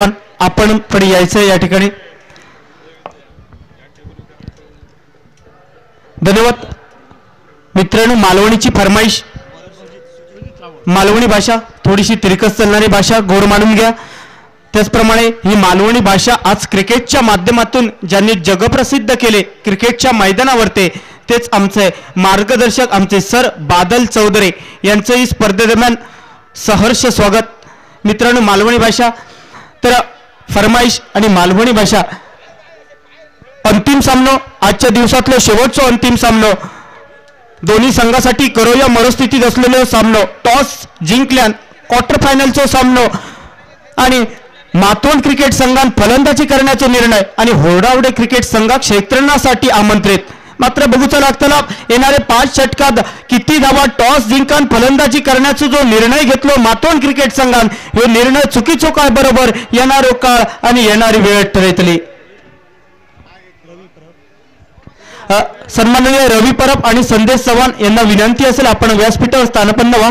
आपण पुढे यायचं या ठिकाणी. धन्यवाद मित्रांनो. मालवणीची फरमाईश, मालवणी भाषा थोडीशी तिरकस चालणारी भाषा, गोड मानून घ्या. त्याचप्रमाणे ही मालवणी भाषा आज क्रिकेटच्या माध्यमातून ज्यांनी जगप्रसिद्ध केले क्रिकेटच्या मैदानावरती, तेच आमचे मार्गदर्शक आमचे सर बादल चौधरी यांचंही स्पर्धेदरम्यान सहर्ष स्वागत. मित्रांनो, मालवणी भाषा तर फरमाईश आणि मालवणी भाषा अंतिम सामना, आजच्या दिवसातलं शेवटचं अंतिम सामना, दोन्ही संघासाठी करोया मनस्थितीत असलेले सामना, टॉस जिंकल्यान क्वार्टर फायनलचा सामना आणि मातोंड क्रिकेट संघान फलंदाजी करण्याचा निर्णय आणि होरडावडे क्रिकेट संघ क्षेत्ररक्षणासाठी आमंत्रित. मात्र बघूचा लागताना येणारे 5 षटकात किती धावा टॉस जिंकून फलंदाजी करण्याचा जो निर्णय घेतलो मातोंड क्रिकेट संघान, हे निर्णय चुकीचो काय बरोबर येणारो काळ आणि येणारी वेळ ठरतली. सन्माननीय रवी परब आणि संदेश चव्हाण यांना विनंती असेल आपण व्यासपीठावर स्थानपन्न व्हा.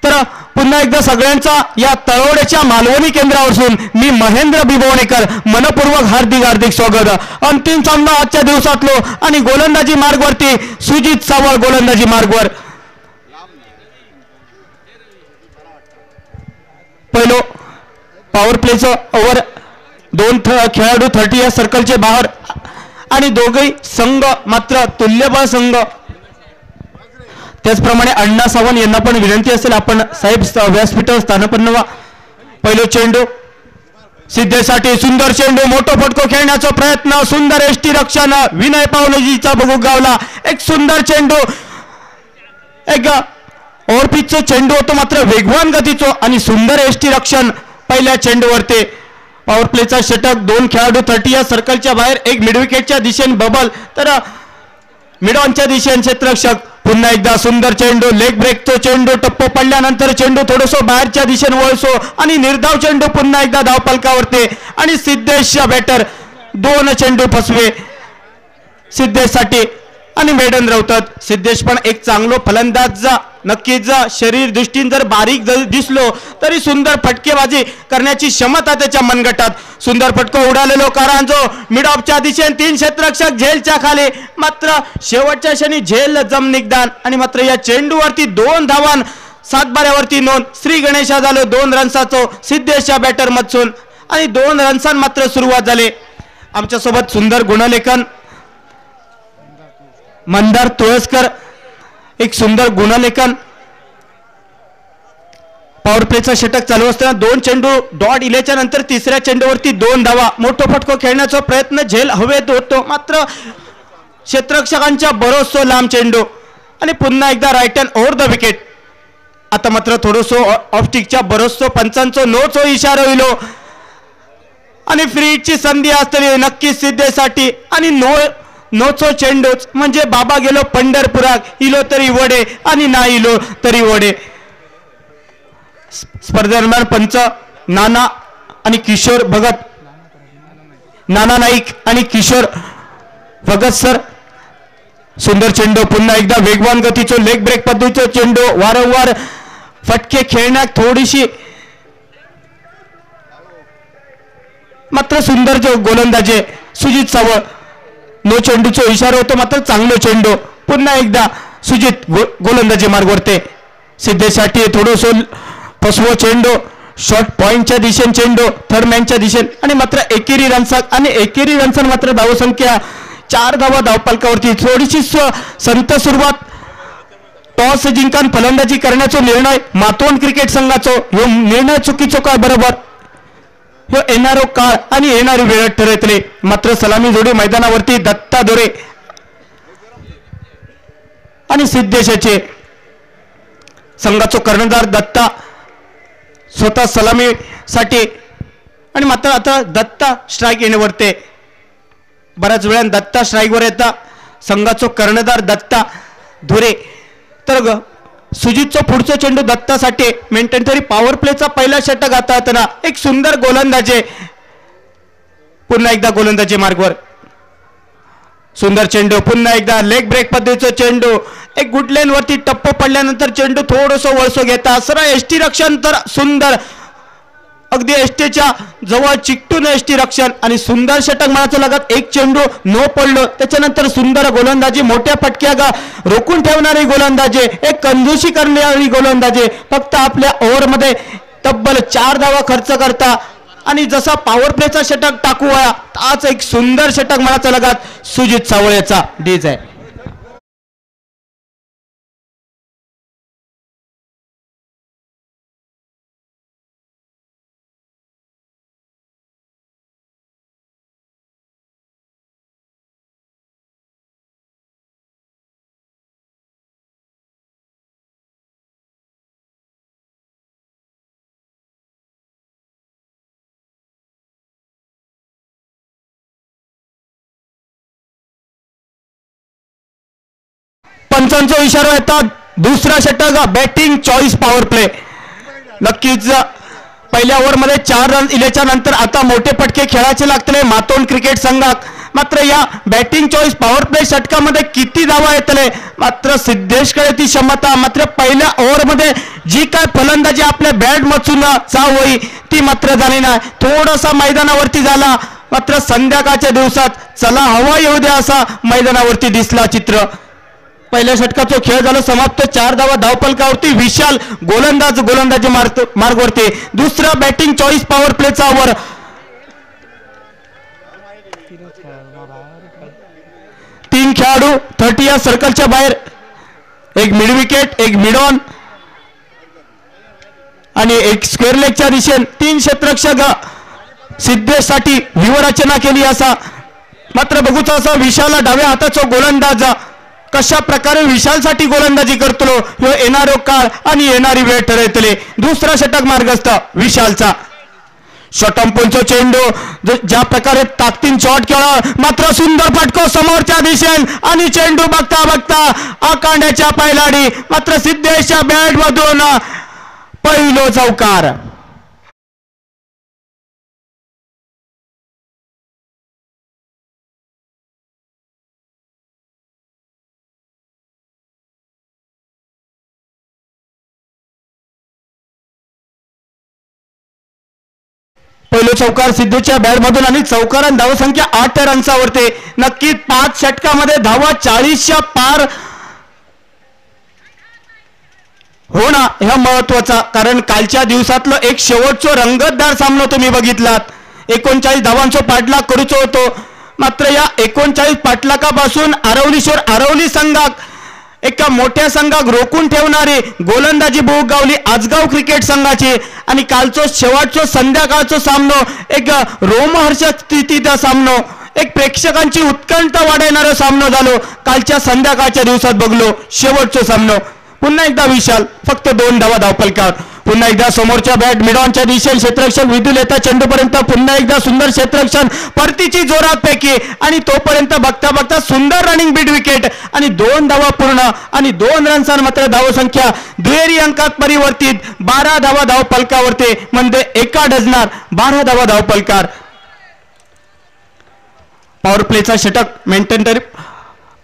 तर पुन्हा एकदा सगळ्यांचा या तळवड्याच्या मालवणी केंद्रावरून मी महेंद्र बिबवणेकर मनपूर्वक हार्दिक हार्दिक स्वागत. अंतिम सामना आजच्या दिवसातलो आणि गोलंदाजी मार्गवरती सुजित सावळ गोलंदाजी मार्गवर. पहिलो पॉवर प्लेचं ओव्हर, 2 खेळाडू 30 या सर्कलचे बाहेर आणि दोघेही संघ मात्र तुल्यबळ संघ. त्याचप्रमाणे अण्णा सावंत यांना पण विनंती असेल आपण साहेब व्यासपीठावर स्थानपन्न व्हा. पहिलो चेंडू सिद्धेसाठी, सुंदर चेंडू, मोठो फटको खेळण्याचा प्रयत्न, सुंदर एष्टी रक्षण, विनय पावलेजीचा बघू गावला. एक सुंदर चेंडू, एक ओव्हरपिचचा चेंडू होतो मात्र वेगवान गतीचो आणि सुंदर एष्टी रक्षण पहिल्या चेंडूवरती. पॉवर प्लेचा षटक, 2 खेळाडू 30 या सर्कलच्या बाहेर, एक मिड विकेटच्या दिशेने बबल तर मिड ऑनच्या दिशेने क्षेत्ररक्षक. पुन्हा एकदा सुंदर चेंडू, लेग ब्रेकचा चेंडू, टप्पो पडल्यानंतर चेंडू थोडंसं बाहेरच्या दिशेने वळसो आणि निर्धाव चेंडू पुन्हा एकदा धावफलकावरती आणि सिद्धेश बॅटर 2 चेंडू फसवे सिद्धेशसाठी आणि मेडन रवतात. सिद्धेश पण एक चांगलो फलंदाज नक्कीच, शरीर दृष्टीने जर बारीक दिसलो तरी सुंदर फटकेबाजी करण्याची क्षमता त्याच्या मनगटात. सुंदर फटको उडालेलो कारांजो मिड ऑफच्या दिशेने 3 क्षेत्ररक्षक झेलच्या खाली, मात्र शेवटच्या क्षणी झेल जम निगदान आणि मात्र या चेंडूवरती 2 धावान 7 बाऱ्यावरती नोंद. श्री गणेशा झालो 2 रन्साचो सिद्धेशच्या बॅटर मधून आणि 2 रन्सान मात्र सुरुवात झाली. आमच्यासोबत सुंदर गुणलेखन मंदार तुळसकर, एक सुंदर गुणलेखन. पॉवर प्लेचा षटक चालू असताना 2 चेंडू डॉट इल्याच्या नंतर 3ऱ्या चेंडूवरती 2 धावा, मोठो फटको खेळण्याचा प्रयत्न, झेल हवेत होतो मात्र क्षेत्ररक्षकांच्या भरोसो लांब चेंडू आणि पुन्हा एकदा right hand over the wicket. आता मात्र थोडंसो ऑफस्टिकच्या भरोसो पंचांचो नोचो इशारा होईलो आणि फ्री हिटची संधी असतली नक्कीच सिद्धेसाठी आणि नोचो चेंडूच म्हणजे बाबा गेलो पंढरपुराक, इलो तरी वडे आणि ना इलो तरी वडे. स्पर्धेदरम्यान पंच नाना आणि किशोर भगत, नाना नाईक आणि किशोर भगत सर. सुंदर चेंडू, पुन्हा एकदा वेगवान गतीचो लेग ब्रेक पद्धतीचा चेंडू, वारंवार फटके खेळण्यात थोडीशी मात्र सुंदर जो गोलंदाजी सुजित सावळ. नो चेंडूचा इशारा होतो मात्र चांगलो चेंडू. पुन्हा एकदा सुजित गोलंदाजी मार्गवरते. सिद्धेसाठी थोडंसो फसवो चेंडू, शॉर्ट पॉइंटच्या दिशेने चेंडू, थर्ड मॅनच्या दिशेने आणि मात्र एकेरी रन्साक आणि एकेरी रन्सान मात्र धावसंख्या 4 धावा धावफलकावरती. थोडीशी संत सुरुवात, टॉस जिंकून फलंदाजी करण्याचा निर्णय मातोंड क्रिकेट संघाचा, ह्यो निर्णय चुकीचो काय बरोबर ह्यो येणारो काळ आणि येणारी वेळ ठरतले. मात्र सलामी जोडी मैदानावरती दत्ता दोरे आणि सिद्धेशाचे संघाचो कर्णधार दत्ता स्वतः सलामीसाठी आणि मात्र आता दत्ता स्ट्राईक येण्यावरते. बऱ्याच वेळा दत्ता स्ट्राईकवर येता संघाचो कर्णधार दत्ता धुरे. तर सुजितचा पुढचा चेंडू दत्तासाठी मेंटेन तरी पॉवर प्लेचा पहिला षटक हाताळताना एक सुंदर गोलंदाजी, पुन्हा एकदा गोलंदाजी मार्गवर. सुंदर चेंडू, पुन्हा एकदा लेग ब्रेक पद्धतीचा चेंडू, एक गुड लेन वरती टप्पो पडल्यानंतर चेंडू थोडंसं वळसो घेता सरळ एष्टी रक्षण तर सुंदर अगदी एसटीच्या जवळ चिकटून एसटी रक्षण आणि सुंदर षटक म्हणायचं लागत. एक चेंडू नो पडलो, त्याच्यानंतर सुंदर गोलंदाजी, मोठ्या फटक्या रोखून ठेवणारी गोलंदाजी, एक कंजूसी करणारी गोलंदाजी. फक्त आपल्या ओव्हरमध्ये तब्बल 4 धावा खर्च करता आणि जसा पॉवर प्लेचा षटक टाकू वया ताच एक सुंदर षटक म्हणायचं लागत सुजित सावळेचा डीज आहे. पंचांचा इशारा येतात. दुसरा षटक बॅटिंग चॉईस पॉवर प्ले. नक्कीच पहिल्या ओव्हरमध्ये 4 रन इल्याच्या नंतर आता मोठे फटके खेळायचे लागतले मातोंड क्रिकेट संघात. मात्र या बॅटिंग चॉईस पॉवर प्ले षटकामध्ये किती धावा येतले मात्र सिद्धेशकडे ती क्षमता. मात्र पहिल्या ओव्हरमध्ये जी काय फलंदाजी आपल्या बॅट मचून चाव होई ती मात्र झाली नाही. थोडासा मैदानावरती झाला मात्र संध्याकाळच्या दिवसात चला हवा येऊ द्या असा मैदानावरती दिसला चित्र. पहिल्या षटकाचा खेळ झाला समाप्त. 4 धावा धावफलकावरती. विशाल गोलंदाजी मार्गवरती. दुसरा बॅटिंग चॉईस पॉवर प्लेचा ओव्हर. 3 खेळाडू 30 या सर्कलच्या बाहेर. एक मिड विकेट, एक मिड ऑन आणि एक स्क्वेअर लेगच्या दिशेने 3 क्षेत्ररक्षक सिद्धेशसाठी व्यूहरचना केली असा. मात्र बघूचा असा विशाल डाव्या हाताचा गोलंदाज कशा प्रकारे विशालसाठी गोलंदाजी करतो ह्यो येणारो काळ आणि येणारी वेळ ठरवतले. दुसरा षटक मार्गस्थ विशालचा. शॉटंपोलचा चेंडू ज्या प्रकारे ताकदीन शॉट खेळा मात्र सुंदर फटको समोरच्या दिशेन आणि चेंडू बघता बघता आकांड्याच्या पैलाडी मात्र सिद्धेशच्या बॅट मधून पहिलो चौकार. पहिलो चौकार सिद्धूच्या बॅटमधून आणि चौकारांत धावसंख्या 8 रन्सावरती. नक्की 5 षटकामध्ये धावा 40च्या पार हो ना. ह्या महत्वाचा कारण कालच्या दिवसातलं एक शेवटचा रंगतदार सामना तुम्ही बघितलात. 39 धावांचा पाठलाग करूचो होतो. मात्र या 39 पाठलागापासून आरवली संघात एका मोठ्या संघाक रोखून ठेवणारी गोलंदाजी गावली आजगाव क्रिकेट संघाची. आणि कालचो शेवटचो संध्याकाळचो सामनो एक रोमहर्षक स्थितीचा सामनो, एक प्रेक्षकांची उत्कंठा वाढवणारा सामनो झालो. कालच्या संध्याकाळच्या दिवसात बघलो शेवटचो सामनो. पुन्हा एकदा विशाल फक्त 2 धावा धावफलकावर. पुन्हा एकदा समोरच्या बॅट मिडॉनच्या दिशेने क्षेत्ररक्षक विदुल येता चेंडूपर्यंत. पुन्हा एकदा सुंदर क्षेत्ररक्षण परतीची जोरात पैकी आणि तोपर्यंत बघता बघता सुंदर रनिंग बीड विकेट आणि 2 धावा पूर्ण आणि 2 रन्सांवर मात्र धावसंख्या दुहेरी अंकात परिवर्तित. 12 धावा धावफलकावरती म्हणजे एका डझनात 12 धावा धावफलकार. पॉवर प्लेचा षटक मेंटेन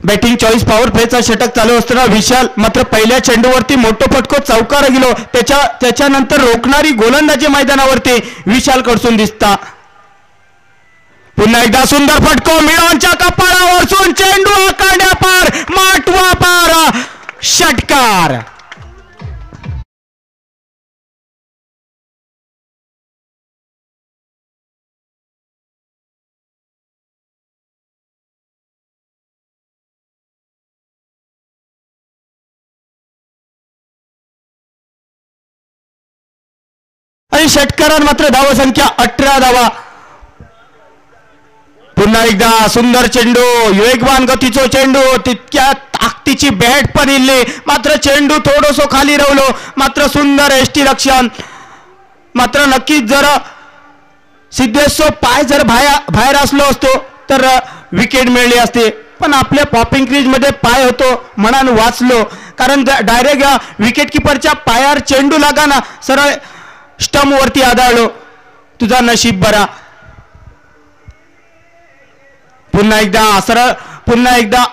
बॅटिंग चॉईस पॉवर प्लेचा षटक चालू असताना विशाल मात्र पहिल्या चेंडूवरती मोठो फटको चौकार गेलो. त्याच्यानंतर रोखणारी गोलंदाजी मैदानावरती विशाल कडसून दिसता. पुन्हा एकदा सुंदर फटको मिळॉनच्या कपाळावरसून चेंडू आकांड्या पार माटवा पार षटकार. आणि षटकारात मात्र धावसंख्या 18 धावा. पुन्हा एकदा सुंदर चेंडू, वेगवान गतीचो चेंडू, तितक्या ताकदीची बॅट पण इल्ली मात्र चेंडू थोडोसो खाली रवलो. मात्र सुंदर एसटी रक्षण. मात्र नक्कीच जर सिद्धेशचो पाय जर बाहेर असलो असतो तर विकेट मिळली असते. पण आपल्या पॉपिंग क्रीज मध्ये पाय होतो म्हणून वाचलो. कारण डायरेक्ट विकेट किपरच्या पायावर चेंडू लागाना सरळ स्टंप वरती आदळलो. तुझा नशीब बरा. पुन्हा एकदा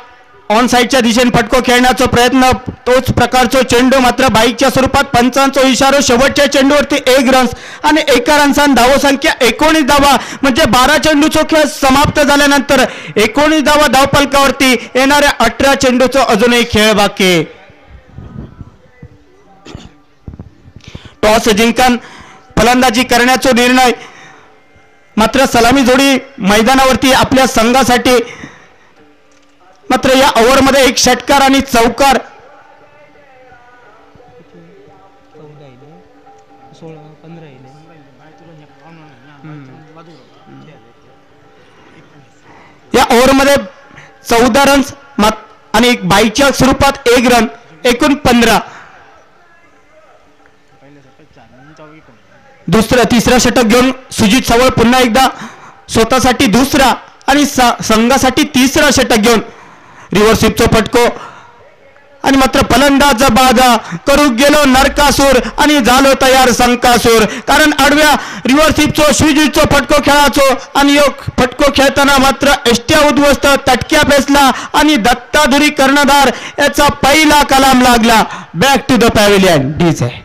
ऑन साईडच्या दिशेने फटको खेळण्याचा प्रयत्न, तोच प्रकारचा चेंडू मात्र बाईकच्या स्वरूपात. पंचांचा इशारा, शेवटच्या चेंडूवरती 1 रन्स आणि एका रन्सान धावसंख्या 19 धावा, म्हणजे 12 चेंडूचा खेळ समाप्त झाल्यानंतर 19 धावा धावफलकावरती. येणाऱ्या 18 चेंडूचा अजूनही खेळ बाकी. टॉस जिंकून फलंदाजी करण्याचा निर्णय, मात्र सलामी जोडी मैदानावरती आपल्या संघासाठी. मात्र या ओव्हरमध्ये 1 षटकार आणि चौकार. या ओव्हरमध्ये 14 रन्स आणि बाईच्या स्वरूपात 1 रन, एकूण 15. तिसरा षटक घेऊन सुजित सवळ पुन्हा एकदा स्वतःसाठी दुसरा आणि संघासाठी तिसरा षटक घेऊन रिव्हर्स स्वीपचा फटको. आणि मात्र फलंदाज बाजा करू गेलो नरकासूर आणि झालो तयार संकासूर. कारण आडव्या रिव्हर्स स्वीपचो सुजितचो फटको खेळाचो आणि योग फटको खेळताना मात्र एष्ट्या उद्ध्वस्त, तटक्या पेसला आणि दत्ताधुरी कर्णधार याचा पहिला कलाम लागला. Back to the pavilion DJ.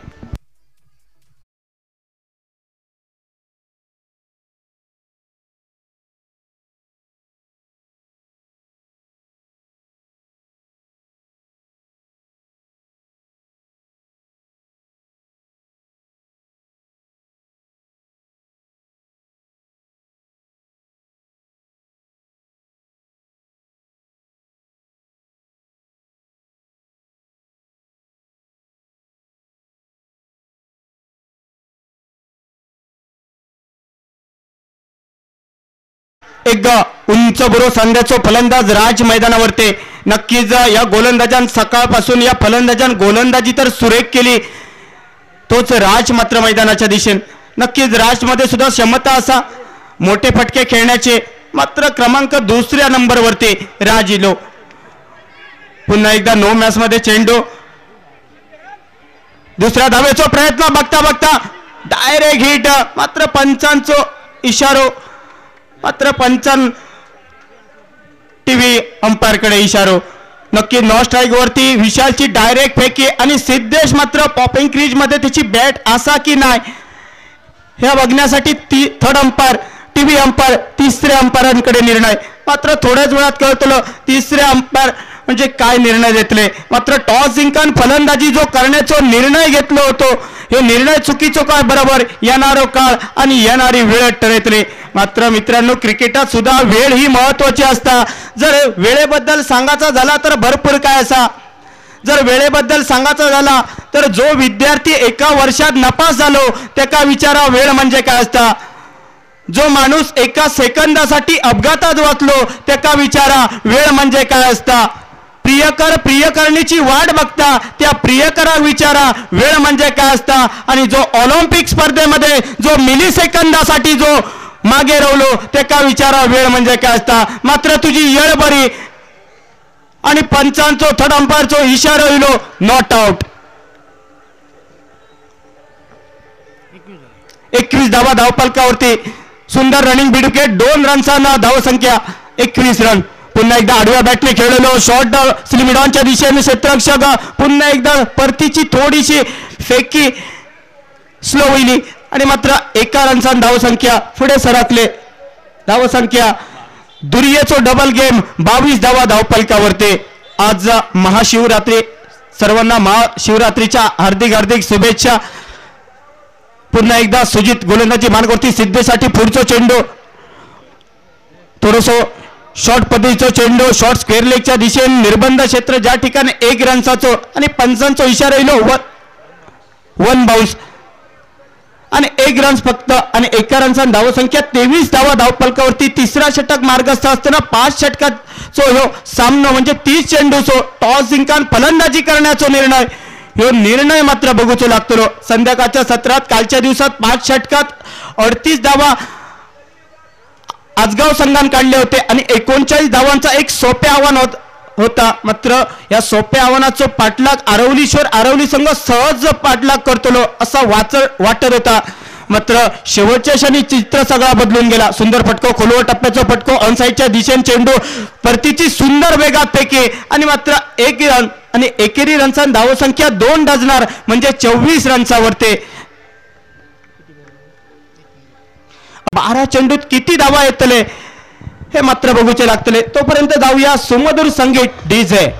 एकदा उंच बुरो सांध्याचो फलंदाज राज मैदानावरती. नक्कीच या गोलंदाजान सकाळपासून या फलंदाजान गोलंदाजी तर सुरेख केली, तोच राज मात्र मैदानाच्या दिशेने. नक्कीच राजमध्ये सुद्धा क्षमता असा मोठे फटके खेळण्याचे. मात्र क्रमांक 2ऱ्या नंबरवरती राज इलो. पुन्हा एकदा नो मॅच मध्ये चेंडू, दुसऱ्या धावेचा प्रयत्न, बघता बघता डायरेक्ट हिट. मात्र पंचांचो इशारो, मात्र पंचां टीव्ही अंपायर कडे इशारो. नक्की नॉ स्ट्राईक वरती विशालची डायरेक्ट फेकी आणि सिद्धेश मात्र पॉपिंग क्रीज मध्ये त्याची बॅट असा की नाही हे बघण्यासाठी थर्ड अंपायर टीव्ही अंपायर 3ऱ्या अंपायरांकडे निर्णय. मात्र थोड्याच वेळात कळतलं 3ऱ्या अंपायर म्हणजे काय निर्णय घेतले. मात्र टॉस जिंकून फलंदाजी जो करण्याचा निर्णय घेतलो होतो, हे निर्णय चुकीचो काय बरोबर येणारो काळ आणि येणारी वेळ ठरतले. मात्र मित्रांनो, क्रिकेटात सुद्धा वेळ ही महत्वाची असता. जर वेळेबद्दल सांगायचा झाला तर भरपूर काय असा. जर वेळेबद्दल सांगायचा झाला तर जो विद्यार्थी एका वर्षात नपास झालो त्याका विचारा वेळ म्हणजे काय असता. जो माणूस एका सेकंदासाठी अपघातात वाचलो त्याका विचारा वेळ म्हणजे काय असता. प्रियकर प्रियकरणीची वाट बघता त्या प्रियकराक विचारा वेळ म्हणजे काय असता. आणि जो ऑलिम्पिक स्पर्धेमध्ये जो मिली सेकंदासाठी जो मागे राहिलो त्याका विचारा वेळ म्हणजे काय असता. मात्र तुझी येळ बरी आणि पंचांचो थर्ड अंपायरचो इशारा येलो नॉट आउट. 21 धावा धावफलकावरती. सुंदर रनिंग बिडुकेट, 2 रन्सांना धावसंख्या 21 रन. पुन्हा एकदा आडव्या बॅटने खेळलेलो शॉर्ट स्लिमिडॉनच्या दिशेने क्षेत्ररक्षक. पुन्हा एकदा परतीची थोडीशी फेकी स्लो होईली आणि मात्र 1 रनसान धावसंख्या पुढे सरकले. धावसंख्या दुर्येचो डबल गेम 22 धावा धावफलकावरती. आज महाशिवरात्री, सर्वांना महाशिवरात्रीच्या हार्दिक हार्दिक शुभेच्छा. पुन्हा एकदा सुजित गोलंदाजी मार्गावरती. सिद्धेसाठी पुढचा चेंडू, थोडस शॉर्ट पद्धतीचा चेंडू, शॉर्ट स्क्वेअर लेगच्या दिशेने निर्बंध क्षेत्र ज्या ठिकाणी 1 रनसाचो आणि पंचांचा इशारा येलो 1 बाउन्स आणि 1 रन्स फक्त आणि 1 रनसान धावसंख्या 23 धावा धावफलकावरती. 3रा षटक मार्गस्थ असताना 5 षटकाचो ह्यो सामनो म्हणजे 30 चेंडूचो टॉस जिंकून फलंदाजी करण्याचा निर्णय. ह्यो निर्णय मात्र बघूचो लागतो. संध्याकाळच्या सत्रात कालच्या दिवसात 5 षटकात 38 धावा आजगाव संघाने काढले होते आणि 39 धावांचा एक सोपे आव्हान होता. मात्र या सोप्या आव्हानाचं पाठलाग आरवली संघ सहज पाठलाग करतो असा वाटत होता. मात्र शेवटच्या क्षणी चित्र सगळा बदलून गेला. सुंदर फटको, खोलवर टप्प्याचा फटको, अनसाईडच्या दिशेने चेंडू, परतीची सुंदर वेगात फेके आणि मात्र 1 रन आणि एकेरी रनचा धावसंख्या 2 डझनार म्हणजे 24 रनचावरते. 12 चेंडूत किती धावा येतले हे मात्र बघूचे लागतले. तोपर्यंत जाऊया सुमधुर संगीत डीजे.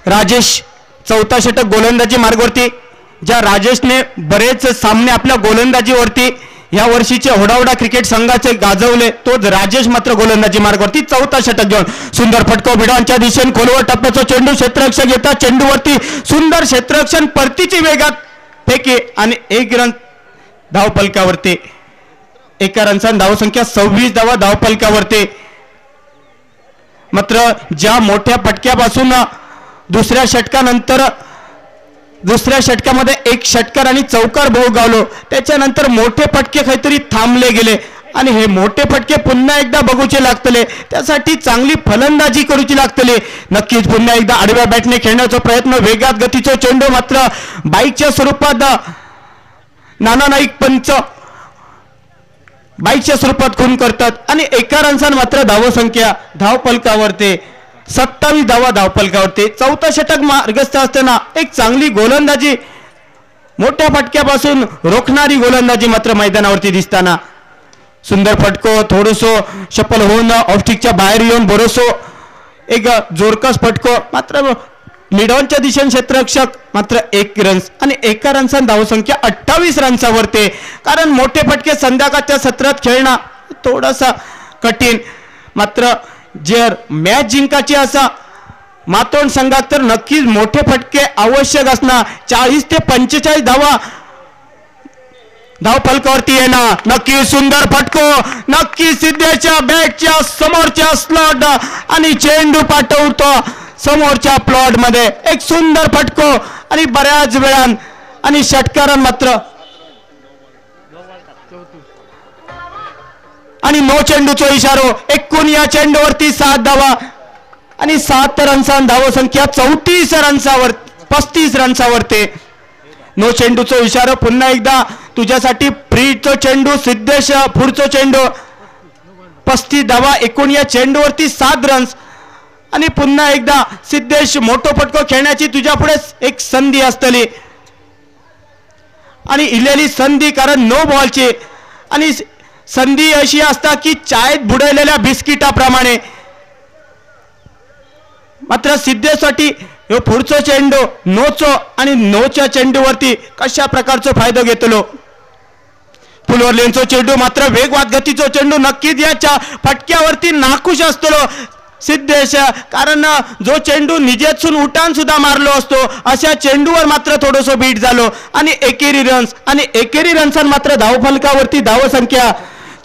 राजेश चौथा षटक गोलंदाजी मार्गवरती. ज्या राजेशने बरेच सामने आपल्या गोलंदाजीवरती या वर्षीचे होडावडा क्रिकेट संघाचे गाजवले, तोच राजेश मात्र गोलंदाजी मार्गवरती चौथा षटक घेऊन. सुंदर फटको भिडांच्या दिशेने खोलवर टप्प्याचा चेंडू, क्षेत्ररक्षक येतात चेंडूवरती, सुंदर क्षेत्ररक्षण, परतीची वेगात फेके आणि 1 रन धावफलकावरती. 1 रनचा धावसंख्या 26 धावा धावफलकावरती. मात्र ज्या मोठ्या फटक्यापासून दुसऱ्या षटकामध्ये 1 षटकार आणि चौकार भाऊ गावलो, त्याच्यानंतर मोठे फटके काहीतरी थांबले गेले आणि हे मोठे फटके पुन्हा एकदा बघूचे लागतले. त्यासाठी चांगली फलंदाजी करूची लागतले. नक्कीच पुन्हा एकदा आडव्या बॅटने खेळण्याचा प्रयत्न, वेगात गतीचा चेंडू, मात्र बाईकच्या स्वरूपात नाना नाईक पंच बाईकच्या स्वरूपात खून करतात आणि 1 रनचा मात्र धावसंख्या धावफलकावरती 27 धावा धावफलकावरती. चौथा षटक मार्गस्थ असताना एक चांगली गोलंदाजी, मोठ्या फटक्यापासून रोखणारी गोलंदाजी मात्र मैदानावरती दिसताना. सुंदर फटको, थोडंसो शपल होऊन ऑफस्टिकच्या बाहेर येऊन बरोसो एक जोरकस फटको, मात्र मिडॉनच्या दिशेने क्षेत्ररक्षक, मात्र 1 रन आणि 1 रनचा धावसंख्या 28 रनचावरती. कारण मोठे फटके संध्याकाळच्या सत्रात खेळणं थोडासा कठीण. मात्र जर मॅच जिंकायची असा मातोंड संघात तर नक्कीच मोठे फटके आवश्यक असणार. 40 ते 45 धावा धावफलकावरती येणार. नक्की सुंदर फटको, नक्की सिद्धेच्या बॅटच्या समोरच्या स्लॉट आणि चेंडू पाठवतो समोरच्या प्लॉट मध्ये. एक सुंदर फटको आणि बऱ्याच वेळान आणि षटकारान मात्र आणि नो चेंडूचा इशारो. एकूण या चेंडूवरती 7 धावा आणि 7 रनचा धावसंख्या 35 रनचावरती. नो चेंडूचा इशारो. पुन्हा एकदा तुझ्यासाठी फ्रीचो चेंडू सिद्धेश, पुढचो चेंडू 35 धावा. एकूण या चेंडूवरती 7 रन्स आणि पुन्हा एकदा सिद्धेश मोठो फटको खेळण्याची तुझ्या पुढे एक संधी असतली आणि इलेली संधी, कारण नो बॉलची आणि संधी अशी असता की चायत बुडवलेल्या बिस्किटाप्रमाणे. मात्र सिद्धेसाठी ह्यो पुढचो चेंडू नोचो आणि नोच्या चेंडूवरती कशा प्रकारचा फायदा घेतलो. फुलवर लेनचो चेंडू, मात्र वेगवान गतीचो चेंडू, नक्कीच याच्या फटक्यावरती नाखुश असतो सिद्धेश, कारण जो चेंडू निजेतसून उठान सुद्धा मारलो असतो अशा चेंडूवर मात्र थोडंसं बीट झालो आणि एकेरी रन्स मात्र धावफलकावरती धावसंख्या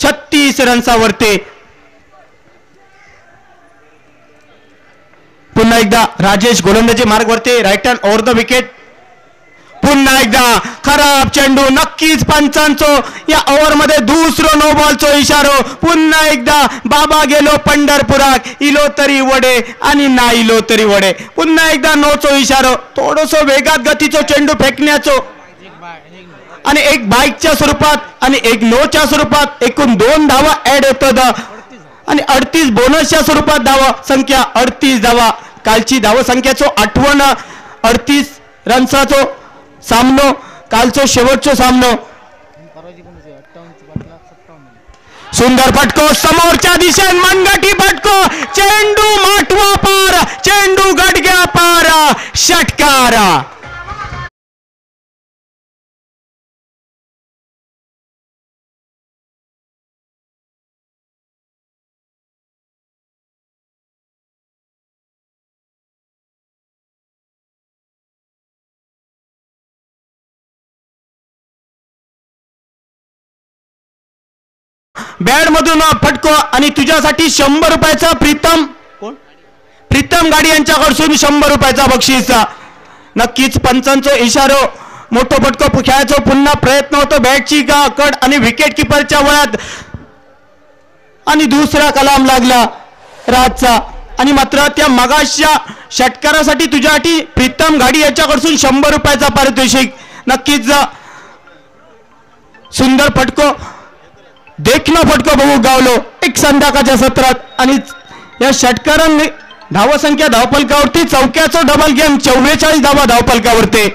36 रनचावरती. पुन्हा एकदा राजेश गोलंदाजी मार्गवरती, right hand over the wicket. पुन्हा एकदा खराब चेंडू, नक्कीच पंचांचो या ओव्हरमध्ये दुसरो नो बॉलचो इशारो. पुन्हा एकदा बाबा गेलो पंढरपुराक, इलो तरी वडे आणि ना इलो तरी वडे. पुन्हा एकदा नोचो इशारो. थोडंसं वेगात गतीचो चेंडू फेकण्याचो आणि एक बाईकच्या स्वरूपात आणि एक नोच्या स्वरूपात एकूण 2 धावा ऍड होतात आणि 38 बोनसच्या स्वरूपात धावा संख्या 38 धावा. कालची धावसंख्याचो आठवण 38 रनचाचो सामनो, कालचो शेवटचो सामनो. सुंदर फटको समोरच्या दिशेने, मनगटी फटको, चेंडू माटवा पार, चेंडू गडग्या पार, षटकार. बॅड मधून फटको आणि तुझ्यासाठी 100 रुपयाचा प्रीतम गाडी यांच्याकडून 100 रुपयाचा बक्षीस. नक्कीच पंचांचा इशारो मोठो फटको खेळायचा पुन्हा प्रयत्न होतो बॅटची कड आणि विकेट किपरच्या वळात आणि दुसरा कलाम लागला राजचा आणि मात्र त्या मगाशच्या षटकारासाठी तुझ्यासाठी प्रीतम गाडी याच्याकडून 100 रुपयाचा पारितोषिक. नक्कीच सुंदर फटको देखणं फटको बघू गावलो एक संध्याकाळच्या सत्रात आणि या षटकारांनी धावसंख्या धावफलकावरती चौक्याचं डबल गेम 44 धावा धावफलकावरती.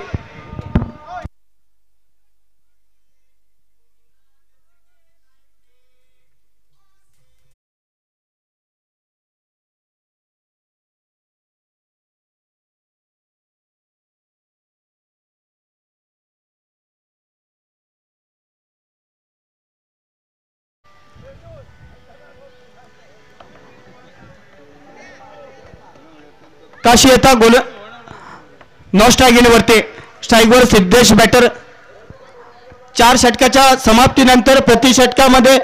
काशी येता गोल नॉ स्ट्राईक गेल्यावरती स्ट्राईकवर सिद्धेश बॅटर. 4 षटकाच्या समाप्तीनंतर प्रति षटकामध्ये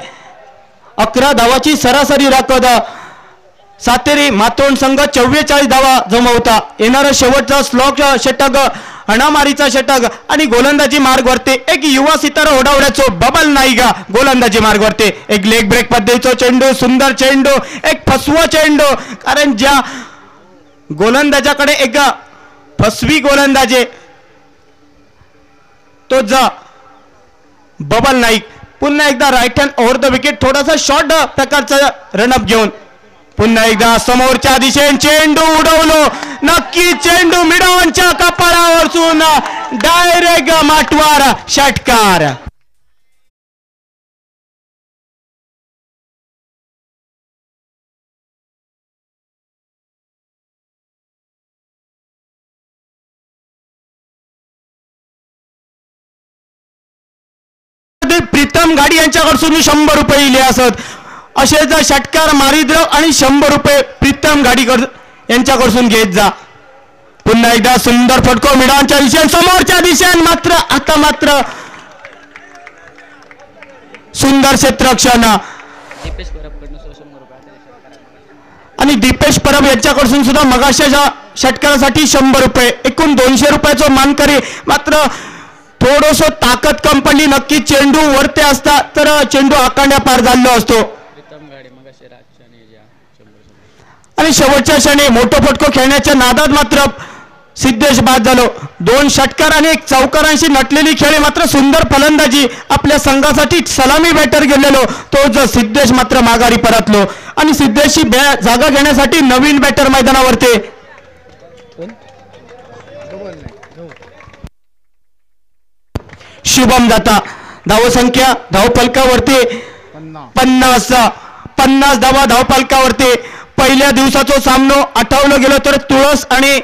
11 धावाची सरासरी राखत सातेरी मातोंड संघ 44 धावा जमवता. येणारा शेवटचा स्लॉक षटक हणामारीचा षटक आणि गोलंदाजी मार्गवरती एक युवा सितारा ओढावण्याचो बबल नाईगा गोलंदाजी मार्गवरती एक लेग ब्रेक पद्धतीचा चेंडू सुंदर चेंडू एक फसवा चेंडू कारण ज्या गोलंदाजाकडे एक फसवी गोलंदाजे तो जा बबल नाईक पुन्हा एकदा right hand over the wicket थोडासा शॉर्ट प्रकारचा रनअप घेऊन पुन्हा एकदा समोरच्या दिशेने चेंडू उडवलो. नक्की चेंडू मिडॉनच्या कपाळावरसून डायरेक्ट माटवार षटकार. प्रीतम गाडी यांच्याकडून 100 रुपये इले असत असे जर षटकार मारिद्र आणि 100 रुपये प्रीतम गाडी यांच्याकडून घेत जा. पुन्हा एकदा सुंदर फटको मिडानच्या दिशेने समोरच्या दिशेने मात्र आता मात्र सुंदर क्षेत्ररक्षण आणि दीपेश परब यांच्याकडून सुद्धा मगाशच्या षटकारासाठी 100 रुपये एकूण 200 रुपयाचा मानकरी. मात्र थोडस ताकद कम पडली नक्की चेंडू वरते असता तर चेंडू आकांड्या पार झालो असतो आणि शेवटच्या क्षणी मोठं फटको खेळण्याच्या नादात मात्र सिद्धेश बाद झालो. 2 षटकार आणि 1 चौकारांशी नटलेली खेळी मात्र सुंदर फलंदाजी आपल्या संघासाठी सलामी बॅटर गेलेलो तो सिद्धेश मात्र माघारी परतलो आणि सिद्धेशची जागा घेण्यासाठी नवीन बॅटर मैदानावरती शुभम जाता. धावसंख्या धावफलकावरती 50 धावा धावफलकावरती. पहिल्या दिवसाचा सामनो आठवलं गेलो तर तुळस आणि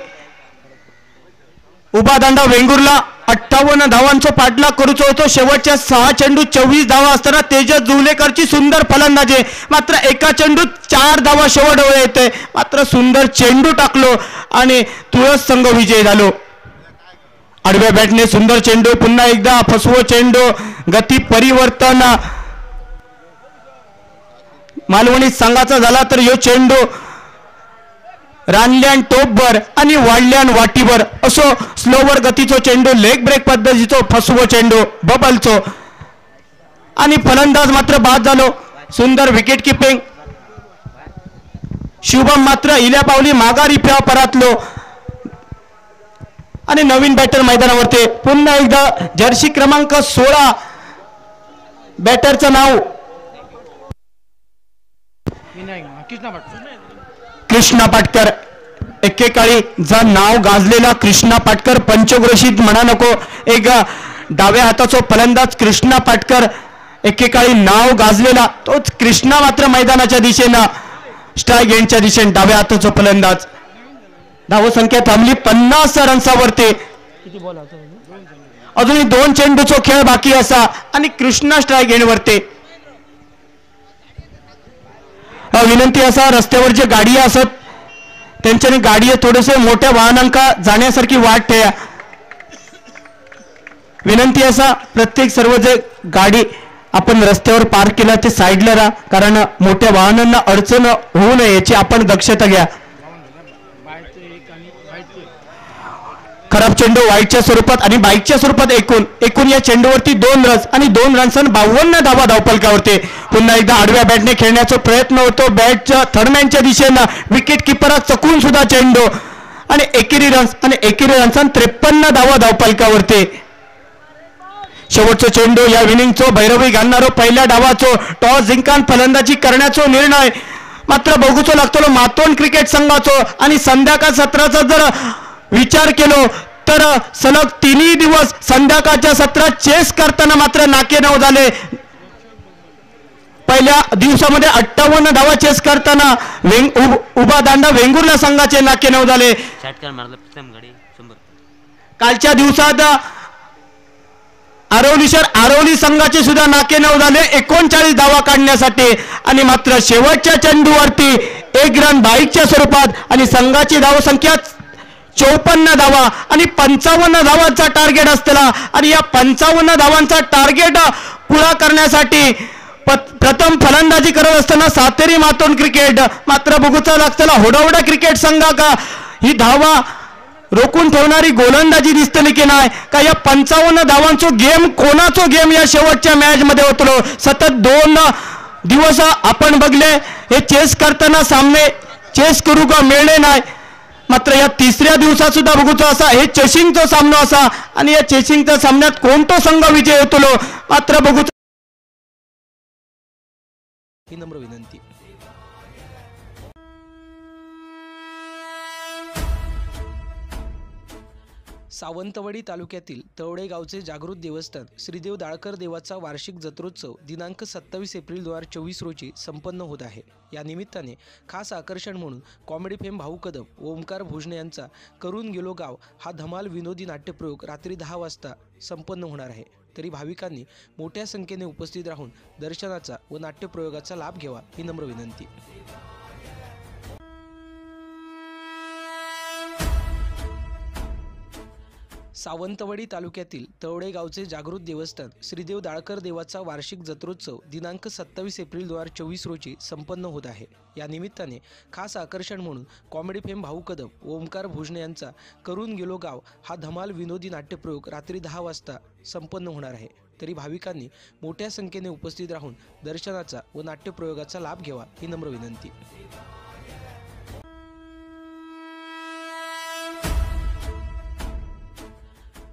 उभा दांडा वेंगुर्ला 58 धावांचा पाठलाग करूच होतो. शेवटच्या 6 चेंडू 24 धावा असताना तेजस जुवलेकरची सुंदर फलंदाजी मात्र एका चेंडूत 4 धावा शेवट येते मात्र सुंदर चेंडू टाकलो आणि तुळस संघ विजयी झालो. आडव्या बॅटने सुंदर चेंडू पुन्हा एकदा फसवो चेंडू गती परिवर्तन मालवणी संघाचा झाला तर यो चेंडू रानल्यान टोपवर आणि वाढल्यान वाटीवर असो स्लोवर गतीचो चेंडू लेग ब्रेक पद्धतीचो फसवो चेंडू बबलचो आणि फलंदाज मात्र बाद झालो. सुंदर विकेट किपिंग शुभम मात्र इल्या पावली माघारी परतलो आणि नवीन बॅटर मैदानावरती. पुन्हा एकदा जर्सी क्रमांक 16 बॅटरचं नाव कृष्णा पाटकर. एकेकाळी जा नाव गाजलेला कृष्णा पाटकर पंचक्रोशीत म्हणा नको एक डाव्या हाताचा फलंदाज कृष्णा पाटकर एकेकाळी नाव गाजलेला तोच कृष्णा मात्र मैदानाच्या दिशेनं स्ट्राईक एंडच्या दिशेने डाव्या हाताचा फलंदाज. धावसंख्या थांबली 50 रन्सावरती. अजूनही 2 चेंडूचा खेळ बाकी असा आणि कृष्णा स्ट्राईक एंडवरती. विनंती असा रस्त्यावर जे गाडी असत त्यांच्याने गाडी थोडेसे मोठ्या वाहनांका जाण्यासारखी वाट ठेवा. विनंती असा प्रत्येक सर्व जे गाडी आपण रस्त्यावर पार्क केला ते साईडला राहा, कारण मोठ्या वाहनांना अडचण होऊ नये याची आपण दक्षता घ्या. खराब चेंडू वाईटच्या स्वरूपात आणि बाईकच्या स्वरूपात एकूण या चेंडूवरती 2 रन्स आणि 2 रन्स 52 धावा धावफलकावरती. पुन्हा एकदा आडव्या बॅटने खेळण्याचा प्रयत्न होतो बॅटच्या थर्डमॅनच्या दिशेनं. विकेट किपरा चकून सुद्धा चेंडू आणि एकेरी रन्स 53 धावा धावफलकावरती. शेवटचा चेंडू या इनिंगचो भैरवी घालणारो पहिल्या डावाचो टॉस जिंकान फलंदाजी करण्याचा निर्णय मात्र बघूचो लागतो मातोंड क्रिकेट संघाचो. आणि संध्याकाळ सत्राचा जर विचार केलो तर सलग 3 दिवस संध्याकाळच्या सत्रात चेस करताना मात्र नाके 9 झाले. पहिल्या दिवसामध्ये 58 धावा चेस करताना उभा दांडा वेंगुर्ला संघाचे नाके 9 झाले. कालच्या दिवसात आरोली संघाचे सुद्धा नाके 9 झाले 39 धावा काढण्यासाठी. आणि मात्र शेवटच्या चेंडूवरती 1 रन बाईकच्या स्वरूपात आणि संघाची धावसंख्या 54 धावा आणि 55 धावांचा टार्गेट असलेला. आणि या 55 धावांचा टार्गेट पुरा करण्यासाठी प्रथम फलंदाजी करत असताना सातेरी मातोंड क्रिकेट मात्र बघूचा लागताना होडावडा क्रिकेट संघा का ही धावा रोखून ठेवणारी गोलंदाजी दिसतली की नाही का. या 55 धावांचो गेम कोणाचो गेम या शेवटच्या मॅच मध्ये होतो. सतत 2 दिवस आपण बघले हे चेस करताना सामने चेस करू का मिळणे नाही. मात्र या 3ऱ्या दिवसात सुद्धा बघूचो असा हे चेसिंगचा सामना असा आणि या चेसिंगच्या सामन्यात कोणतो संघ विजय होतो मात्र बघू. ही नम्र विनंती. सावंतवाडी तालुक्यातील तवडे गावचे जागृत देवस्थान श्रीदेव दाळकर देवाचा वार्षिक जत्रोत्सव दिनांक 27 एप्रिल 2024 रोजी संपन्न होत आहे. या निमित्ताने खास आकर्षण म्हणून कॉमेडी फेम भाऊ कदम व ओमकार भोजने यांचा करून गेलो गाव हा धमाल विनोदी नाट्यप्रयोग रात्री 10 वाजता संपन्न होणार आहे. तरी भाविकांनी मोठ्या संख्येने उपस्थित राहून दर्शनाचा व नाट्यप्रयोगाचा लाभ घ्यावा ही नम्र विनंती. सावंतवाडी तालुक्यातील तवडे गावचे जागृत देवस्थान श्रीदेव दाळकर देवाचा वार्षिक जत्रोत्सव दिनांक 27 एप्रिल 2024 रोजी संपन्न होत आहे. या निमित्ताने खास आकर्षण म्हणून कॉमेडी फेम भाऊ कदम व ओमकार भोजने यांचा करून गेलो गाव हा धमाल विनोदी नाट्यप्रयोग रात्री 10 वाजता संपन्न होणार आहे. तरी भाविकांनी मोठ्या संख्येने उपस्थित राहून दर्शनाचा व नाट्यप्रयोगाचा लाभ घ्यावा ही नम्र विनंती.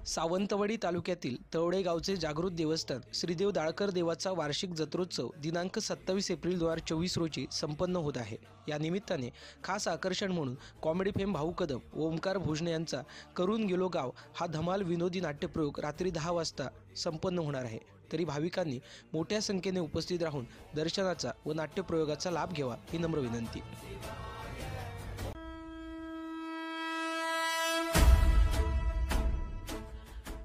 सावंतवाडी तालुक्यातील तवडे गावचे जागृत देवस्थान श्रीदेव दाळकर देवाचा वार्षिक जत्रोत्सव दिनांक 27 एप्रिल 2024 रोजी संपन्न होत आहे. या निमित्ताने खास आकर्षण म्हणून कॉमेडी फेम भाऊ कदम व ओमकार भोजने यांचा करून गेलो गाव हा धमाल विनोदी नाट्यप्रयोग रात्री 10 वाजता संपन्न होणार आहे. तरी भाविकांनी मोठ्या संख्येने उपस्थित राहून दर्शनाचा व नाट्यप्रयोगाचा लाभ घ्यावा ही नम्र विनंती.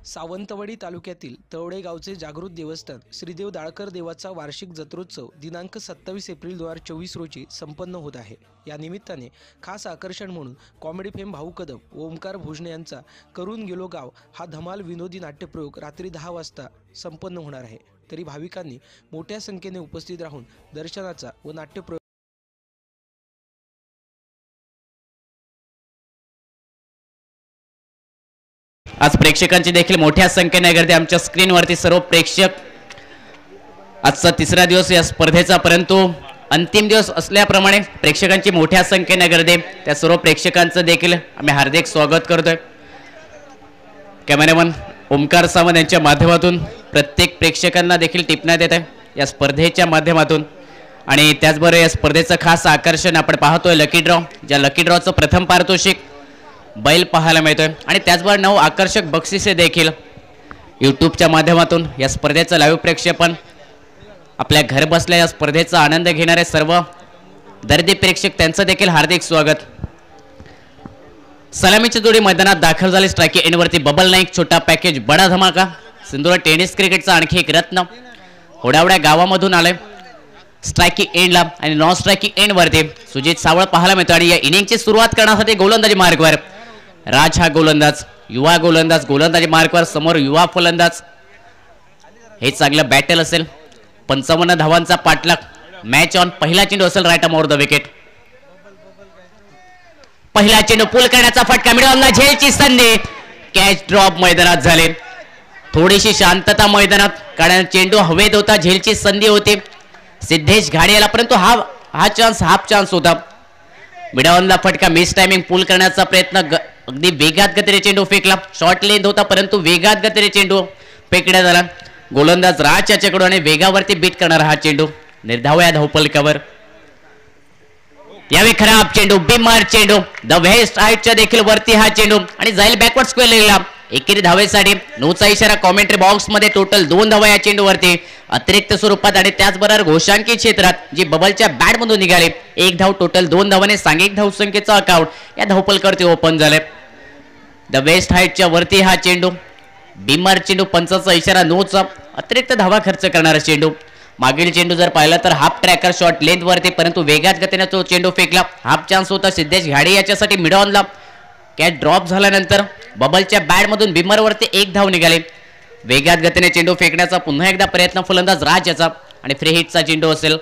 सावंतवाडी तालुक्यातील तवडे गावचे जागृत देवस्थान श्रीदेव दाळकर देवाचा वार्षिक जत्रोत्सव दिनांक 27 एप्रिल 2024 रोजी संपन्न होत आहे. या निमित्ताने खास आकर्षण म्हणून कॉमेडी फेम भाऊ कदम व ओमकार भोजने यांचा करून गेलो गाव हा धमाल विनोदी नाट्यप्रयोग रात्री 10 वाजता संपन्न होणार आहे. तरी भाविकांनी मोठ्या संख्येने उपस्थित राहून दर्शनाचा व नाट्यप्रयोग आज प्रेक्षकांची देखील मोठ्या संख्येने गर्दी आमच्या स्क्रीनवरती सर्व प्रेक्षक. आजचा 3रा दिवस या स्पर्धेचा परंतु अंतिम दिवस असल्याप्रमाणे प्रेक्षकांची मोठ्या संख्येने गर्दी त्या सर्व प्रेक्षकांचं देखील आम्ही हार्दिक स्वागत करतोय. कॅमेरामन ओमकार सावंत यांच्या माध्यमातून प्रत्येक प्रेक्षकांना देखील टिपण्यात येत आहे या स्पर्धेच्या माध्यमातून. आणि त्याचबरोबर या स्पर्धेचं खास आकर्षण आपण पाहतोय लकी ड्रॉ. ज्या लकी ड्रॉचं प्रथम पारितोषिक बैल पाहायला मिळतोय आणि त्याचबरोबर 9 आकर्षक बक्षिसे देखील यूट्यूबच्या माध्यमातून या स्पर्धेचं लाईव्ह प्रेक्षेपण आपल्या घर बसल्या या स्पर्धेचा आनंद घेणारे सर्व दर्दी प्रेक्षक त्यांचं देखील हार्दिक स्वागत. सलामीची जोडी मैदानात दाखल झाली. स्ट्रायकी एंडवरती बबल नाईक छोटा पॅकेज बडा धमाका. सिंधुदुर्ग टेनिस क्रिकेटचा आणखी एक रत्न होडावड्या गावामधून आले स्ट्रायकी एंडला आणि नॉन स्ट्रायकी एंडवरती सुजित सावळ पाहायला मिळतो. आणि या इनिंगची सुरुवात करण्यासाठी गोलंदाजी मार्गवर राज हा गोलंदाज, युवा गोलंदाज गोलंदाजी मार्गवर, समोर युवा फलंदाज. हे चांगलं बॅटल असेल 55 धावांचा पाठलाग मॅच ऑन. पहिला चेंडू असेल right arm over the wicket. पहिला चेंडू पुल करण्याचा फटका मिळवला. झेलची संधी. कॅच ड्रॉप मैदानात झाले. थोडीशी शांतता मैदानात, कारण चेंडू हवेत होता. झेलची संधी होती सिद्धेश घाडियाला, परंतु हा चान्स हाफ चान्स होता. मिडावनला फटका. Miss timing. पुल करण्याचा प्रयत्न. अगदी वेगात गतीने चेंडू फेकला. शॉर्ट लेंथ होता, परंतु वेगात गतीने चेंडू फेकण्यात आला. गोलंदाज राज याच्याकडून आणि वेगावरती बीट करणारा हा चेंडू निर्धाव या धावपलकावर. यावेळी खराब चेंडू. बिमार चेंडू. द वेस्ट हाईटच्या देखील वरती हा चेंडू आणि जाईल बॅकवर्ड स्क्वेअर लेगला. एकेरी धावेसाठी नोचा इशारा कॉमेंट्री बॉक्स मध्ये. टोटल 2 धावा या चेंडूवरती अतिरिक्त स्वरूपात आणि त्याचबरोबर घोषांकी क्षेत्रात जी बबलच्या बॅट मधून निघाले. 1 धाव. टोटल 2 धावाने सांघिक धावसंख्येचा अकाउंट या धावपलकावरती ओपन झाले. द वेस्ट हाईटच्या वरती हा चेंडू. बिमार चेंडू. पंचाचा इशारा नोचा. अतिरिक्त धावा खर्च करणारा चेंडू. मागील चेंडू जर पाहिला तर हाफ ट्रॅकर शॉट लेंथ वरती, परंतु वेगात गतीने तो चेंडू फेकला. हाफ चान्स होता सिद्धेश घाडी याच्यासाठी. मिडॉनला कॅच ड्रॉप झाल्यानंतर बबलच्या बॅट मधून बिमर वरती 1 धाव निघाले. वेगात गतीने चेंडू फेकण्याचा पुन्हा एकदा प्रयत्न फलंदाज राज याचा आणि फ्री हिटचा चेंडू असेल.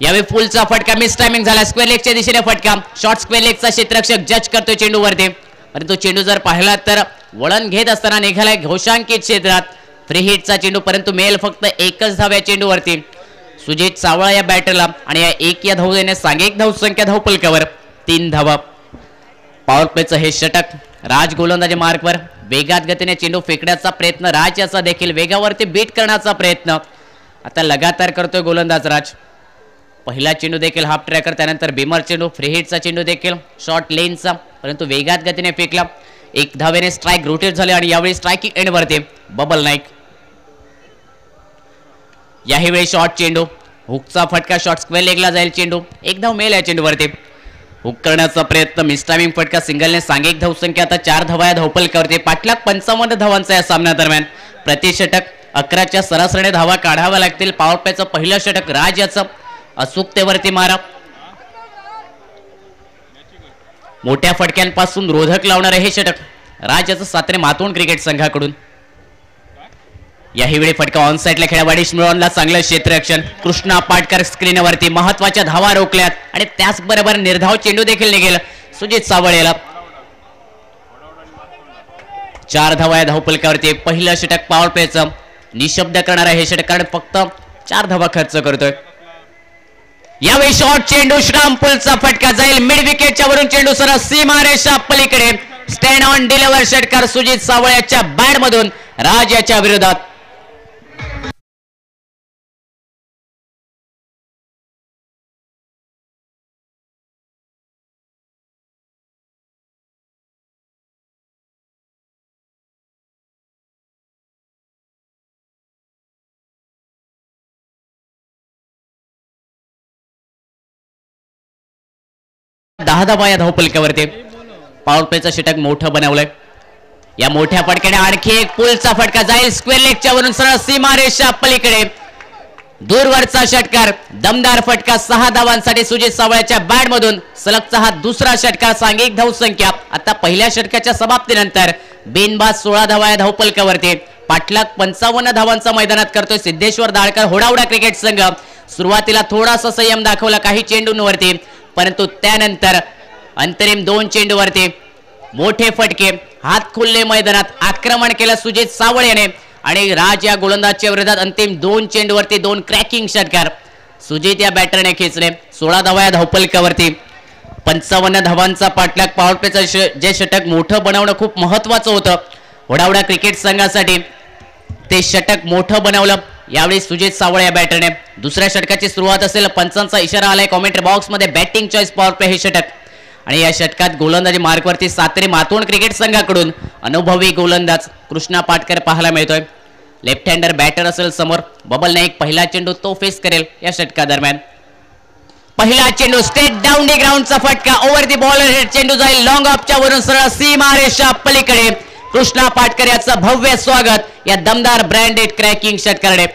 यावेळी फुलचा फटका. मिस टायमिंग झाला. स्क्वेअर लेगच्या दिशेने फटका. शॉर्ट स्क्वेअर लेगचा क्षेत्ररक्षक जज करतोय चेंडू वरती, परंतु चेंडू जर पाहिला तर वळण घेत असताना निघालाय घोषांकित क्षेत्रात. फ्री हिटचा चेंडू, परंतु मेल फक्त 1च धाव या चेंडूवरती. सुजित सावळा या बॅटरला आणि या 1 या धावेने सांघिक धावसंख्या धावपलकावर 3 धावा. पॉवर प्लेचं हे षटक. राज गोलंदाजी मार्कवर. वेगात गतीने चेंडू फेकण्याचा प्रयत्न राज याचा देखील. वेगावरती बीट करण्याचा प्रयत्न आता लगातार करतोय गोलंदाज राज. पहिला चेंडू देखील हाफ ट्रॅकर, त्यानंतर बिमर चेंडू. फ्री हिटचा चेंडू देखील शॉर्ट लेनचा, परंतु वेगात गतीने फेकला. 1 धावेने स्ट्राईक रोटेट झाले आणि यावेळी स्ट्रायकिंग एंड वरती बबल नाईक. याही वेळी शॉर्ट चेंडू. हुकचा फटका. शॉर्ट स्क्वेअर लेगला जाईल चेंडू. 1 धाव मेल या चेंडूवरती. हुक करण्याचा प्रयत्न. मिस टायमिंग फटका. सिंगलने सांघिक धावसंख्या आता 4 धावा या धावपलकावरती. पाठलाग 55 धावांचा या सामन्यादरम्यान. प्रति षटक 11च्या सरासरीने धावा काढाव्या लागतील. पॉवर प्लेचं पहिलं षटक राज याचं. अचूकतेवरती मारा. मोठ्या फटक्यांपासून रोधक लावणारे हे षटक राज याचं सातारे मातोंड क्रिकेट संघाकडून. याही वेळी फटका ऑन साईडला खेळावाडी मिळवला. चांगलं क्षेत्ररक्षण. कृष्णा पाटकर स्क्रीनवरती महत्वाच्या धावा रोखल्यात आणि त्याचबरोबर निर्धाव चेंडू देखील निघेल सुजित सावळेला. 4 धावा या धावपलकावरती. पहिलं षटक पॉवर प्लेचं निशब्द करणारा हे षटक, कारण फक्त 4 धावा खर्च करतोय. यावेळी शॉर्ट चेंडू. श्रामपूलचा फटका जाईल मिड विकेटच्या वरून. चेंडू सरळ सीमारेषा पलीकडे. स्टँड ऑन डिलिव्हर षटकार सुजित सावळ्याच्या बॅट मधून राज याच्या विरोधात. दहा धावा या धावपलकावरती. पॉवर प्लेचं षटक मोठं बनवलंय. या मोठ्या फटक्याने आणखी एक पुलचा फटका जाईल स्क्वेअर लेगच्या वरून सरळ सीमारेषा पलीकडे. दूरवरचा षटकार. दमदार फटका. 6 धावांसाठी सुजित सावळ्याच्या बॅट मधून. सलगचा हा दुसरा षटकार. सांघिक धावसंख्या आता पहिल्या षटकाच्या समाप्तीनंतर बिनबाद 16 धावा या धावपलकावरती. पाठलाग 55 धावांचा मैदानात करतोय सिद्धेश्वर दाळकर होडावडा क्रिकेट संघ. सुरुवातीला थोडासा संयम दाखवला काही चेंडूंवरती, परंतु त्यानंतर अंतरिम 2 चेंडूवरती मोठे फटके. हात खुल्ले मैदानात आक्रमण केलं सुजित सावळेने आणि राज या गोलंदाजच्या विरोधात अंतिम 2 चेंडूवरती 2 क्रॅकिंग षटकार सुजित या बॅटरने खेचले. 16 धावा या धावपलकावरती. 55 धावांचा पाठलाग. पॉवर प्लेचं जे षटक मोठं बनवणं खूप महत्वाचं होतं होडावडा क्रिकेट संघासाठी. ते षटक मोठं बनवलं यावेळी सुजित सावळे या बॅटरने. दुसऱ्या षटकाची सुरुवात असेल. पंचांचा इशारा आलाय कॉमेंट्री बॉक्स मध्ये. बॅटिंग चॉईस पॉवर प्ले हे षटक. आणि या षटकात गोलंदाजी मार्कवरती सातारे मातोंड क्रिकेट संघाकडून अनुभवी गोलंदाज कृष्णा पाटकर पाहायला मिळतोय. लेफ्ट हँडर बॅटर असेल समोर. बबल नाईक पहिला चेंडू तो फेस करेल या षटकादरम्यान. पहिला चेंडू स्टेट डाऊन दी ग्राउंडचा फटका. ओव्हर दी बॉलर हेड. चेंडू जाईल लॉंग ऑफच्या वरून सरळ सीमारेषा पलीकडे. कृष्णा पाटकर याचं भव्य स्वागत या दमदार ब्रँडेड क्रॅकिंग षटकाकडे.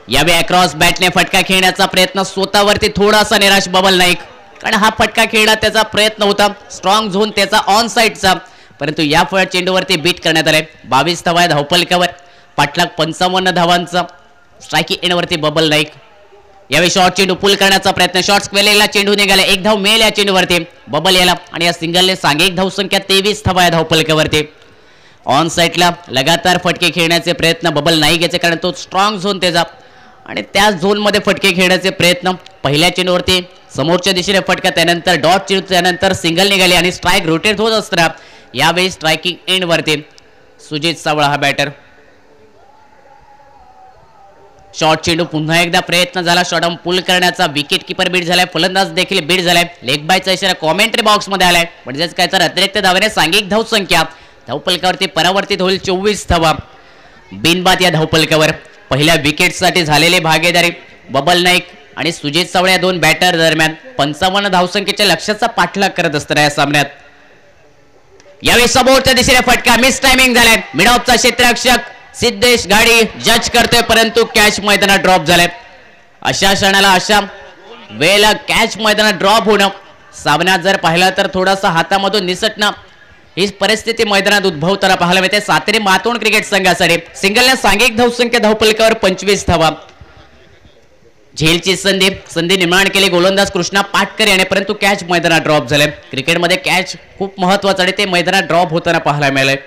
यावेळी अक्रॉस बॅटने फटका खेळण्याचा प्रयत्न, स्वतःवरती थोडासा निराश बबल नाईक, कारण हा फटका खेळण्यात त्याचा प्रयत्न होता, स्ट्रॉंग झोन त्याचा ऑन साइडचा, परंतु या चेंडूवरती बीट करण्यात आले. 22 धावा धावफलकावर, पाठलाग 55 धावांचा. स्ट्रायकिंग एंडवरती बबल नाईक. यावेळी शॉर्ट चेंडू पुल करण्याचा प्रयत्न, शॉर्ट स्क्वेअरला चेंडू निघाला, 1 धाव मिळेल या चेंडूवरती बबल याला, आणि या सिंगलने सांघिक धावसंख्या 23 धावा या धावफलकावरती. ऑन साइडला लगातार फटके खेळण्याचे प्रयत्न बबल नाईक याचे, कारण तो स्ट्रॉंग झोन त्याचा, आणि त्या झोनमध्ये फटके खेळण्याचे प्रयत्न. पहिल्या चेंडूवरती समोरच्या दिशेने फटका, त्यानंतर डॉट चेंडू, त्यानंतर सिंगल निघाली आणि स्ट्राईक रोटेट होत असताना यावेळी स्ट्रायकिंग एंडवरती सुजित सावळा हा बॅटर. शॉर्ट चेंडू पुन्हा एकदा प्रयत्न झाला, शॉर्ट आर्म पुल करण्याचा, विकेट किपर बीट झालाय, फलंदाज देखील बीट झालाय. लेग बायचा इशारा कॉमेंट्री बॉक्स मध्ये आलाय, म्हणजेच काय तर अतिरिक्त धावेने सांघिक धावसंख्या धावफलकावरती परावर्तित होईल 24 धावा बिनबाद या धावफलकावर. पहिल्या विकेटसाठी झालेली भागीदारी बबल नाईक आणि सुजित सावळे या दोन बॅटर दरम्यान 55 धावसंख्येच्या लक्ष्याचा पाठलाग करत असताना या सामन्यात यावेळी समोरच्या दिशेने फटका, मिस टायमिंग झालाय. मिड ऑफचा क्षेत्ररक्षक सिद्धेश गाडी जज करतोय, परंतु कॅच मैदानात ड्रॉप झालाय. अशा क्षणाला, अशा वेळेला कॅच मैदानात ड्रॉप होणं, सामन्यात जर पाहिलं तर थोडासा हातामधून निसटणं, ही परिस्थिती मैदानात उद्भवताना पाहायला मिळते सातेरी मातोंड क्रिकेट संघासाठी. सिंगलने सांघिक धावसंख्या धावफलकावर 25 धावा. झेलची संधी निर्माण केली गोलंदाज कृष्णा पाटकर याने, परंतु कॅच मैदानात ड्रॉप झाले. क्रिकेटमध्ये कॅच खूप महत्वाचं आणि ते मैदानात ड्रॉप होताना पाहायला मिळालंय.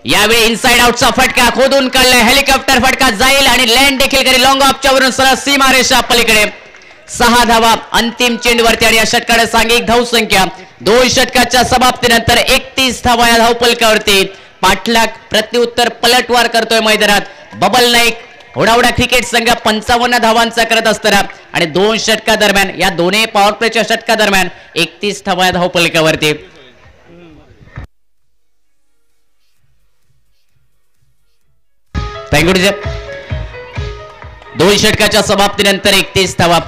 यावेळी इनसाइड आउटचा फटका खोदून काढलाय, हेलिकॉप्टर फटका जाईल आणि लँड देखील करेल लॉंग ऑफच्या वरून सरळ सीमारेषा पलीकडे. 6 धावा अंतिम चेंडूवरती आणि या षटकाने सांघिक धावसंख्या 2 षटकाच्या समाप्तीनंतर 31 धावा या धावफलकावरती. पाठलाग प्रत्युत्तर पलटवार करतोय मैदानात बबल नाईक. होडावडा क्रिकेट संघ 55 धावांचा करत असताना आणि 2 षटका दरम्यान, या दोन्ही पॉवर प्लेच्या षटका दरम्यान 31 धावा या धावफलकावरती. थँक्यू. 2 षटकाच्या समाप्तीनंतर 31 धावा.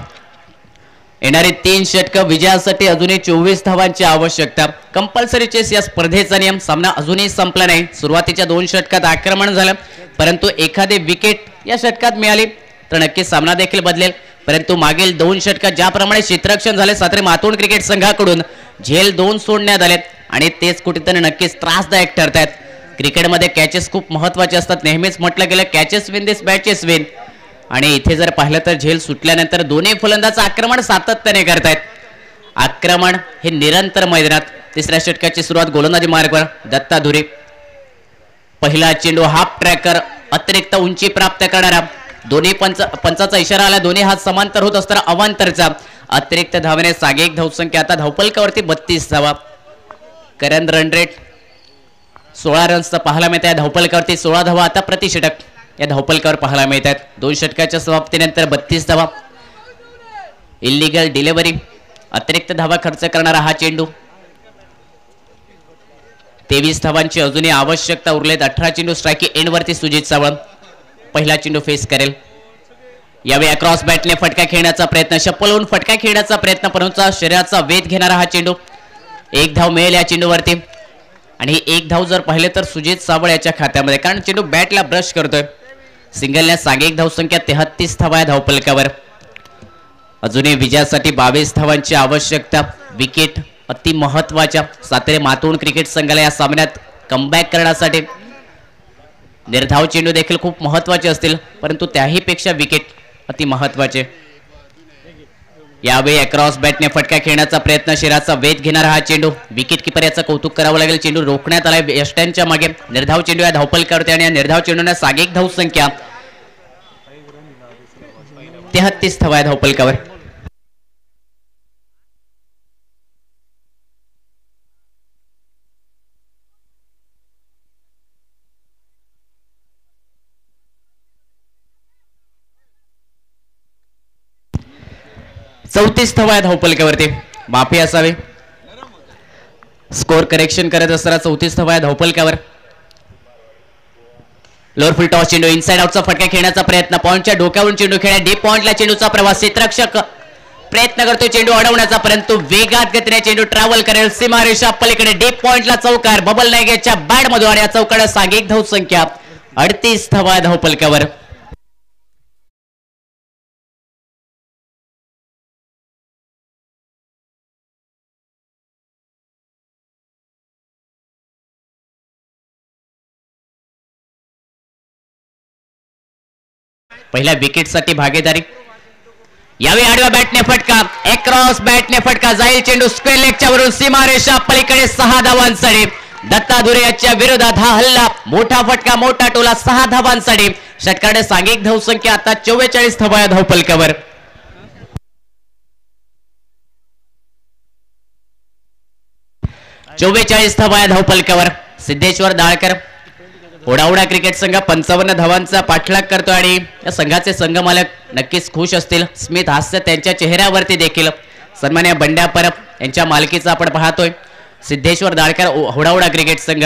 येणारे 3 षटक विजयासाठी अजूनही 24 धावांची आवश्यकता. कंपल्सरी चेस या स्पर्धेचा नियम. सामना अजूनही संपला नाही. सुरुवातीच्या 2 षटकात आक्रमण झालं, परंतु एखादी विकेट या षटकात मिळाली तर नक्कीच सामना देखील बदलेल. परंतु मागील 2 षटकात ज्याप्रमाणे क्षेत्ररक्षण झाले सातारा मातोंड क्रिकेट संघाकडून, झेल 2 सोडण्यात आले आणि तेच कुठेतरी नक्कीच त्रासदायक ठरतायत. क्रिकेटमध्ये कॅचेस खूप महत्वाचे असतात. नेहमीच म्हटलं गेलं कॅचेस विन दिस मॅचेस विन, आणि इथे जर पाहिलं तर झेल सुटल्यानंतर दोन्ही फलंदाज आक्रमण सातत्याने करतायत. आक्रमण हे निरंतर मैदानात. तिसऱ्या षटकाची सुरुवात गोलंदाजी मार्गावर दत्ता धुरे. पहिला चेंडू हाफ ट्रॅकर, अतिरिक्त उंची प्राप्त करणारा. दोन्ही पंचाचा इशारा आला, दोन्ही हात समांतर होत असताना अवांतरचा. अतिरिक्त धावेने सांघिक धावसंख्या आता धावफलकावरती 32 धावा. करंट रन रेट 16 रन्सचा पाहायला मिळत आहे धावफलकावरती. 16 धावा आता प्रति षटक या धावफलकावर पाहायला मिळत आहेत. 2 षटकाच्या समाप्तीनंतर 32 धावा. इल्लीगल डिलिव्हरी, अतिरिक्त धावा खर्च करणारा हा चेंडू. 23 धावांची अजूनही आवश्यकता उरलेत. 18 चेंडू स्ट्रायकिंग एंडवरती सुजित सावळ पहिला चेंडू फेस करेल. यावेळी अक्रॉस बॅटने फटका खेळण्याचा प्रयत्न, शप्पल होऊन फटका खेळण्याचा प्रयत्न, परंतु शरीराचा वेध घेणारा हा चेंडू. 1 धाव मिळेल या चेंडूवरती, आणि 1 धाव जर पाहिले तर सुजित सावळ याच्या खात्यामध्ये, कारण चेंडू बॅटला ब्रश करतोय. सिंगलने सांघिक धावसंख्या 33 धावा या धावफलकावर. अजूनही विजयासाठी 22 धावांची आवश्यकता. विकेट अति महत्वाच्या. सातारे मातोंड क्रिकेट संघाला या सामन्यात कमबॅक करण्यासाठी निर्धाव चेंडू देखील खूप महत्वाचे असतील, परंतु त्याही पेक्षा विकेट अति महत्वाचे. यावेळी अक्रॉस बॅटने फटका खेळण्याचा प्रयत्न, शरीराचा वेध घेणारा हा चेंडू. विकेट किपर याचं कौतुक करावं लागेल. चेंडू रोखण्यात आलाय यष्ट्यांच्या मागे. निर्धाव चेंडू या धावफलकावरती आणि या निर्धाव चेंडूने सांघिक धावसंख्या 33 धावा या धावफलकावर. चौतीस धावा या धावफलकावरती. माफी असावी, स्कोर करेक्शन करत असताना 34 धावा या धावफलकावर. लोअर फुल टॉस चेंडू, इनसाइड आउटचा फटका खेळण्याचा प्रयत्न. पॉइंटच्या डोक्यावरून चेंडू खेळण्या. डीप पॉइंटला चेंडूचा प्रवास. क्षेत्ररक्षक प्रयत्न करतो चेंडू अडवण्याचा, परंतु वेगात गतीने चेंडू ट्रॅव्हल करेल सीमारेषा पलीकडे. डीप पॉइंटला चौकार बबल नाईकच्या बॅट मधून, आणि या चौकाला सांघिक धावसंख्या 38 धावा धावफलकावर. पहिल्या विकेटसाठी भागीदारी. यावेळी आडव्या बॅटने फटका, अक्रॉस बॅटने फटका, जाईल चेंडू स्क्वेअर लेगच्या वरून सीमारेषा पलीकडे 6 धावांसाठी. दत्ता धुरे याच्या विरोधात हा हल्ला, मोठा फटका, मोठा टोला, 6 धावांसाठी. षटकाराने सांघिक धावसंख्या आता 44 धावा या धावफलकावर. धावफलकावर सिद्धेश्वर दाळकर ओढाओढा क्रिकेट संघ 55 धावांचा पाठलाग करतो आणि या संघाचे संघमालक नक्कीच खुश असतील. स्मित हास्य त्यांच्या चेहऱ्यावरती देखील. सन्मान्य बंड्या परब यांच्या मालकीचा आपण पाहतोय. सिद्धेश्वर दाळकर ओढाओढा क्रिकेट संघ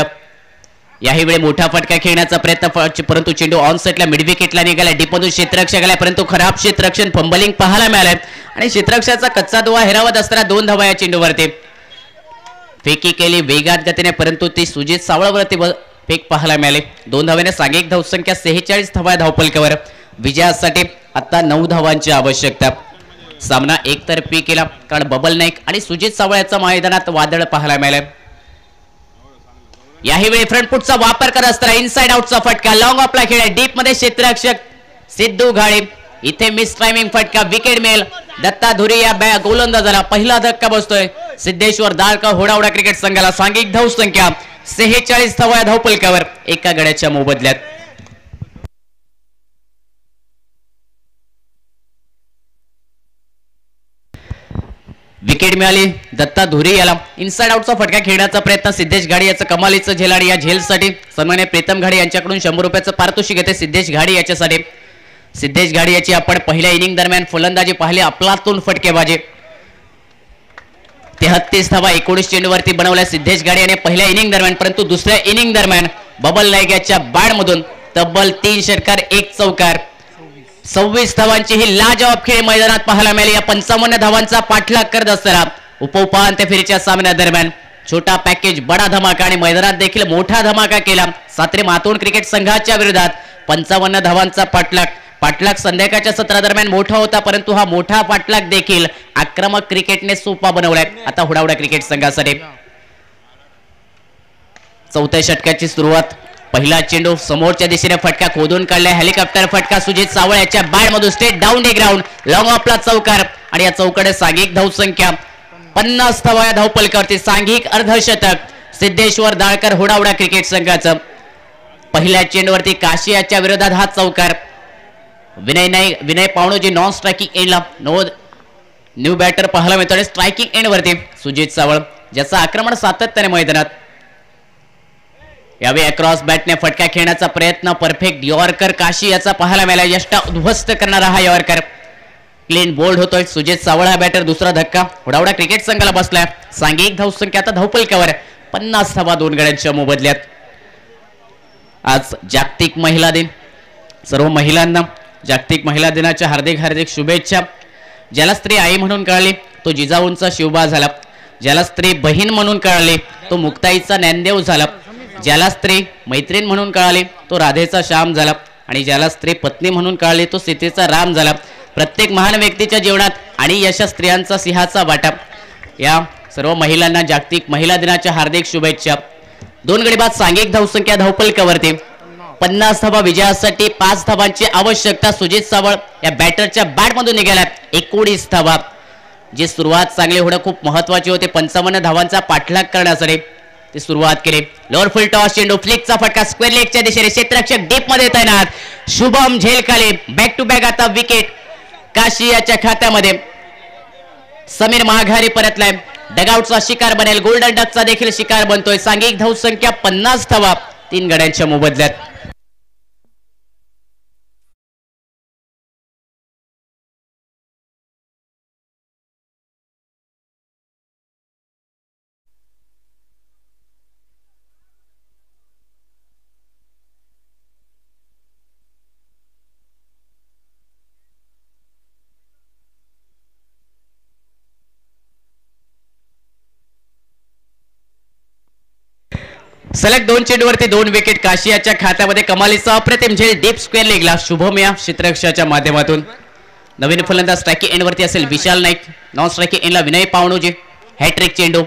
याही वेळी मोठा फटका खेळण्याचा प्रयत्न, परंतु चेंडू ऑन सेटला मिड विकेटला निघाला. डीपमधून क्षेत्ररक्षक आला, परंतु खराब क्षेत्ररक्षण फंबलिंग पाहायला मिळालंय आणि क्षेत्ररक्षकाचा कच्चा दुवा हेरावत असताना 2 धावा या चेंडूवरती. फेकी केली वेगात गतीने, परंतु ती सुजित सावळवरती फेक पाहायला मिळाली. 2 धावेने सांघिक धावसंख्या 46 धावा धावफलकावर. विजयासाठी आता 9 धावांची आवश्यकता. सामना एकतर्फी केला कारण बबल नाईक आणि सुजित सावळ याचा मैदानात वादळ पाहायला मिळाले. याही वेळी फ्रंट फुटचा वापर करत असताना इनसाइड आउटचा फटका, लॉंग ऑफला खेळ, डीप मध्ये क्षेत्ररक्षक सिद्धू घाळे, इथे मिस टायमिंग फटका, विकेट मिळेल. दत्ता धुरी या गोलंदाजाला पहिला धक्का बसतोय. सिद्धेश्वर दाळकर ओढाओढा क्रिकेट संघाला सांघिक धावसंख्या 46 धावा धावफलकावर एका गड्याच्या मोबदल्यात. विकेट मिळाली दत्ता धुरी याला. इनसाइड आउटचा फटका खेळण्याचा प्रयत्न, सिद्धेश घाडी याचं कमालीचं झेल आणि या झेलसाठी सन्मान्य प्रीतम घाडी यांच्याकडून 100 रुपयाचं पारितोषिक येते सिद्धेश घाडी याच्यासाठी. सिद्धेश घाडी याची आपण पहिल्या इनिंग दरम्यान फलंदाजी पाहिली, अफलातून फटकेबाजी. 33 धावा 19 चेंडूवरती बनवल्या सिद्धेश घाडी याने पहिल्या इनिंग दरम्यान, परंतु दुसऱ्या इनिंग दरम्यान बबल नाईक याच्या बॅटमधून तब्बल 3 षटकार 1 चौकार. 26 धावांची ही लाजवाब खेळ मैदानात पाहायला मिळाली. या 55 धावांचा पाठलाग करत असताना उपउपांत्य फेरीच्या सामन्यादरम्यान छोटा पॅकेज बडा धमाका आणि मैदानात देखील मोठा धमाका केला. सात्रे मातोंड क्रिकेट संघाच्या विरोधात 55 धावांचा पाठलाग संध्याकाळच्या सत्रादरम्यान मोठा होता, परंतु हा मोठा पाठलाग देखील आक्रमक क्रिकेटने सोपा बनवलाय आता ओढाओढा क्रिकेट संघासाठी. 4थ्या षटकाची सुरुवात. पहिला चेंडू समोरच्या दिशेने फटका खोदून काढलाय, हेलिकॉप्टर फटका सुजित सावळ याच्या बॅटमधून straight down the ground, long ऑफला चौकार आणि या चौकडे सांघिक धावसंख्या 50 धावा या धावफलकावरती. सांघिक अर्धशतक सिद्धेश्वर दाळकर ओढाओढा क्रिकेट संघाचं. पहिल्या चेंडूवरती काशी याच्या विरोधात हा चौकार. विनय पावणोजी नॉन स्ट्रायकिंग एंडला न्यू बॅटर पाहायला मिळतो. स्ट्रायकिंग एंड वरती सुजित सावळ ज्याचं आक्रमण सातत्याने मैदानात. यावेळी अक्रॉस बॅटने फटका खेळण्याचा प्रयत्न, परफेक्ट यॉर्कर काशी याचा पाहायला मिळाला. यष्टा उद्ध्वस्त करणारा हा यॉर्कर. क्लीन बोल्ड होतोय सुजित सावळ हा बॅटर. दुसरा धक्का ओढाओढा क्रिकेट संघाला बसलाय. सांघिक धावसंख्या आता धावफलकावर 50 धावा 2 गड्यांच्या मोबदल्यात. आज जागतिक महिला दिन. सर्व महिलांना जागतिक महिला दिनाच्या हार्दिक हार्दिक शुभेच्छा. ज्याला स्त्री आई म्हणून कळली तो जिजाऊंचा शिवबा झाला. ज्याला स्त्री बहीण म्हणून कळली तो मुक्ताईचा ज्ञानदेव झाला. ज्याला स्त्री मैत्रीण म्हणून कळाली तो राधेचा श्याम झाला आणि ज्याला स्त्री पत्नी म्हणून कळाली तो सीतेचा राम झाला. प्रत्येक महान व्यक्तीच्या जीवनात आणि यशा स्त्रियांचा सिंहाचा वाटा. या सर्व महिलांना जागतिक महिला दिनाच्या हार्दिक शुभेच्छा. 2 गडी बाद सांघिक धावसंख्या धावफलकावरती 50 धावा विजयासाठी 5 धावांची आवश्यकता. सुजित सावळ या बॅटरच्या बॅटमधून निघाला 19 धावा. जी सुरुवात चांगली होणं खूप महत्वाची होते. 55 धावांचा पाठलाग करण्यासाठी ती सुरुवात केली. लोअर फुल टॉस चेंडू, फ्लिकचा फटका स्क्वेअर लेगच्या दिशेने, क्षेत्ररक्षक डीप मध्ये तैनात. शुभम झेल खाली, बॅक टू बॅक आता विकेट काशी याच्या खात्यामध्ये. समीर माघारी परतलाय. डगआउटचा शिकार बनेल, गोल्डन डकचा देखील शिकार बनतोय. सांघिक धावसंख्या 50 धावा 3 गड्यांच्या मोबदल्यात. सलग 2 चेंडूवरती 2 विकेट काशियाच्या खात्यामध्ये. कमालीचा अप्रतिम झेल डीप स्क्वेअर लेगला शुभम या क्षेत्ररक्षकाच्या माध्यमातून. नवीन फलंदाज स्ट्रायकिंग एंड वरती असेल विशाल नाईक. नॉन स्ट्रायकिंग एंडला विनय पावणोजी. हॅट्रिक चेंडू.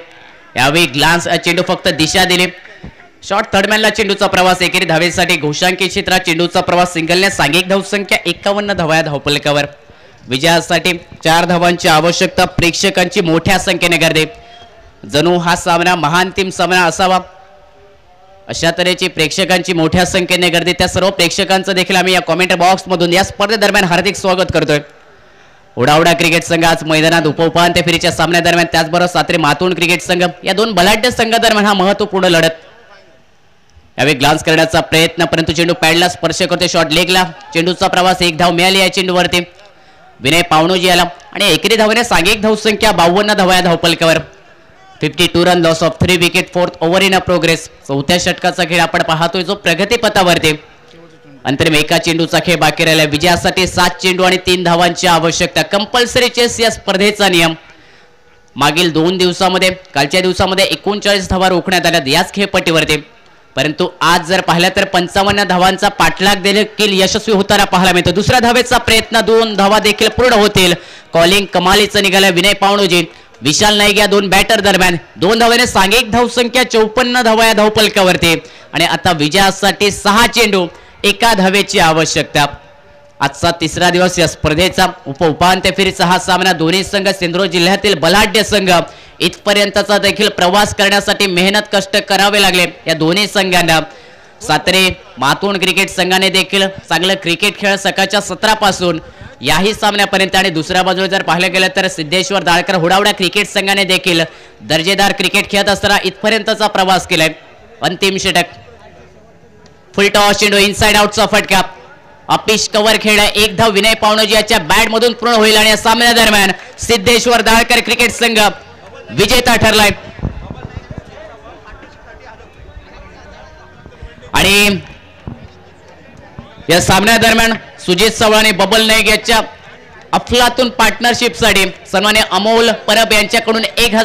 यावेळी ग्लान्स चेंडू फक्त दिशा दिली. शॉर्ट थर्डमॅनला चेंडूचा प्रवास एकेरी धावेसाठी घोषांकी क्षेत्रात चेंडूचा प्रवास सिंगलने सांघिक धावसंख्या 51 धावा धावफलकावर. विजयासाठी 4 धावांची आवश्यकता. प्रेक्षकांची मोठ्या संख्येने गर्दी. जणू हा सामना महाअंतिम सामना असावा अशा तऱ्हेची प्रेक्षकांची मोठ्या संख्येने गर्दी. त्या सर्व प्रेक्षकांचं देखील आम्ही या कॉमेंट बॉक्स मधून या स्पर्धेदरम्यान हार्दिक स्वागत करतोय. उडाउडा क्रिकेट संघ आज मैदानात उपउपांत्य फेरीच्या सामन्यादरम्यान, त्याचबरोबर सात्रे मातोंड क्रिकेट संघ या दोन बलाढ्य संघादरम्यान हा महत्वपूर्ण लढत. यावेळी ग्लान्स करण्याचा प्रयत्न, परंतु चेंडू पॅडला स्पर्श करते. शॉट लेगला चेंडूचा प्रवास. 1 धाव मिळाली या चेंडूवरती. विनय पावणोजी आला आणि एकेरी धावेने सांघिक धावसंख्या 52 धावा धावफलकावर. 52 run, loss of 3 wicket. 4th over in a progress. 4थ्या षटकाचा खेळ आपण पाहतोय जो प्रगतीपथावरती. अंतरिम 1 चेंडूचा खेळ बाकी राहिला. विजयासाठी 7 चेंडू आणि 3 धावांची आवश्यकता. कंपल्सरी चेस या स्पर्धेचा नियम. मागील 2 दिवसामध्ये, कालच्या दिवसामध्ये 39 धावा रोखण्यात आल्या याच खेळपट्टीवरती, परंतु आज जर पाहिलं तर 55 धावांचा पाठलाग देखील यशस्वी होताना पाहायला मिळतो. दुसऱ्या धावेचा प्रयत्न, 2 धावा देखील पूर्ण होतील. कॉलिंग कमालीचं निघालं. विनय पावणोजी, विशाल नाईक या 2 बॅटर दरम्यान 2 धावेने सांघिक धावसंख्या 54 धावा या धावफलकावरती. आणि आता विजयासाठी 6 चेंडू 1 धावेची आवश्यकता. आजचा 3रा दिवस या स्पर्धेचा. उपांत्य फेरीचा हा सामना. दोन्ही संघ सिंधुदुर्ग जिल्ह्यातील बलाढ्य संघ. इथपर्यंतचा देखील प्रवास करण्यासाठी मेहनत कष्ट करावे लागले या दोन्ही संघांना. सात्रे मातोंड क्रिकेट संघाने देखील चांगलं क्रिकेट खेळ सकाळच्या 17 पासून याही सामन्यापर्यंत, आणि दुसऱ्या बाजूला जर पाहिलं गेलं तर सिद्धेश्वर दाळकर हुडावडा क्रिकेट संघाने देखील दर्जेदार क्रिकेट खेळत असताना इथपर्यंतचा प्रवास केलाय. अंतिम षटक. फुल टॉस चेंडू, इनसाइड आउटचा फटका. अपिश कव्हर खेळ. 1 धाव विनय पावणोजी याच्या बॅट मधून पूर्ण होईल आणि या सामन्यादरम्यान सिद्धेश्वर दाळकर क्रिकेट संघ विजेता ठरलाय. आणि या सामन्यादरम्यान सुजित सवळ आणि बबल नाईक याच्या अफलातून पार्टनरशिप साठी सन्मान्य अमोल परब यांच्याकडून 1000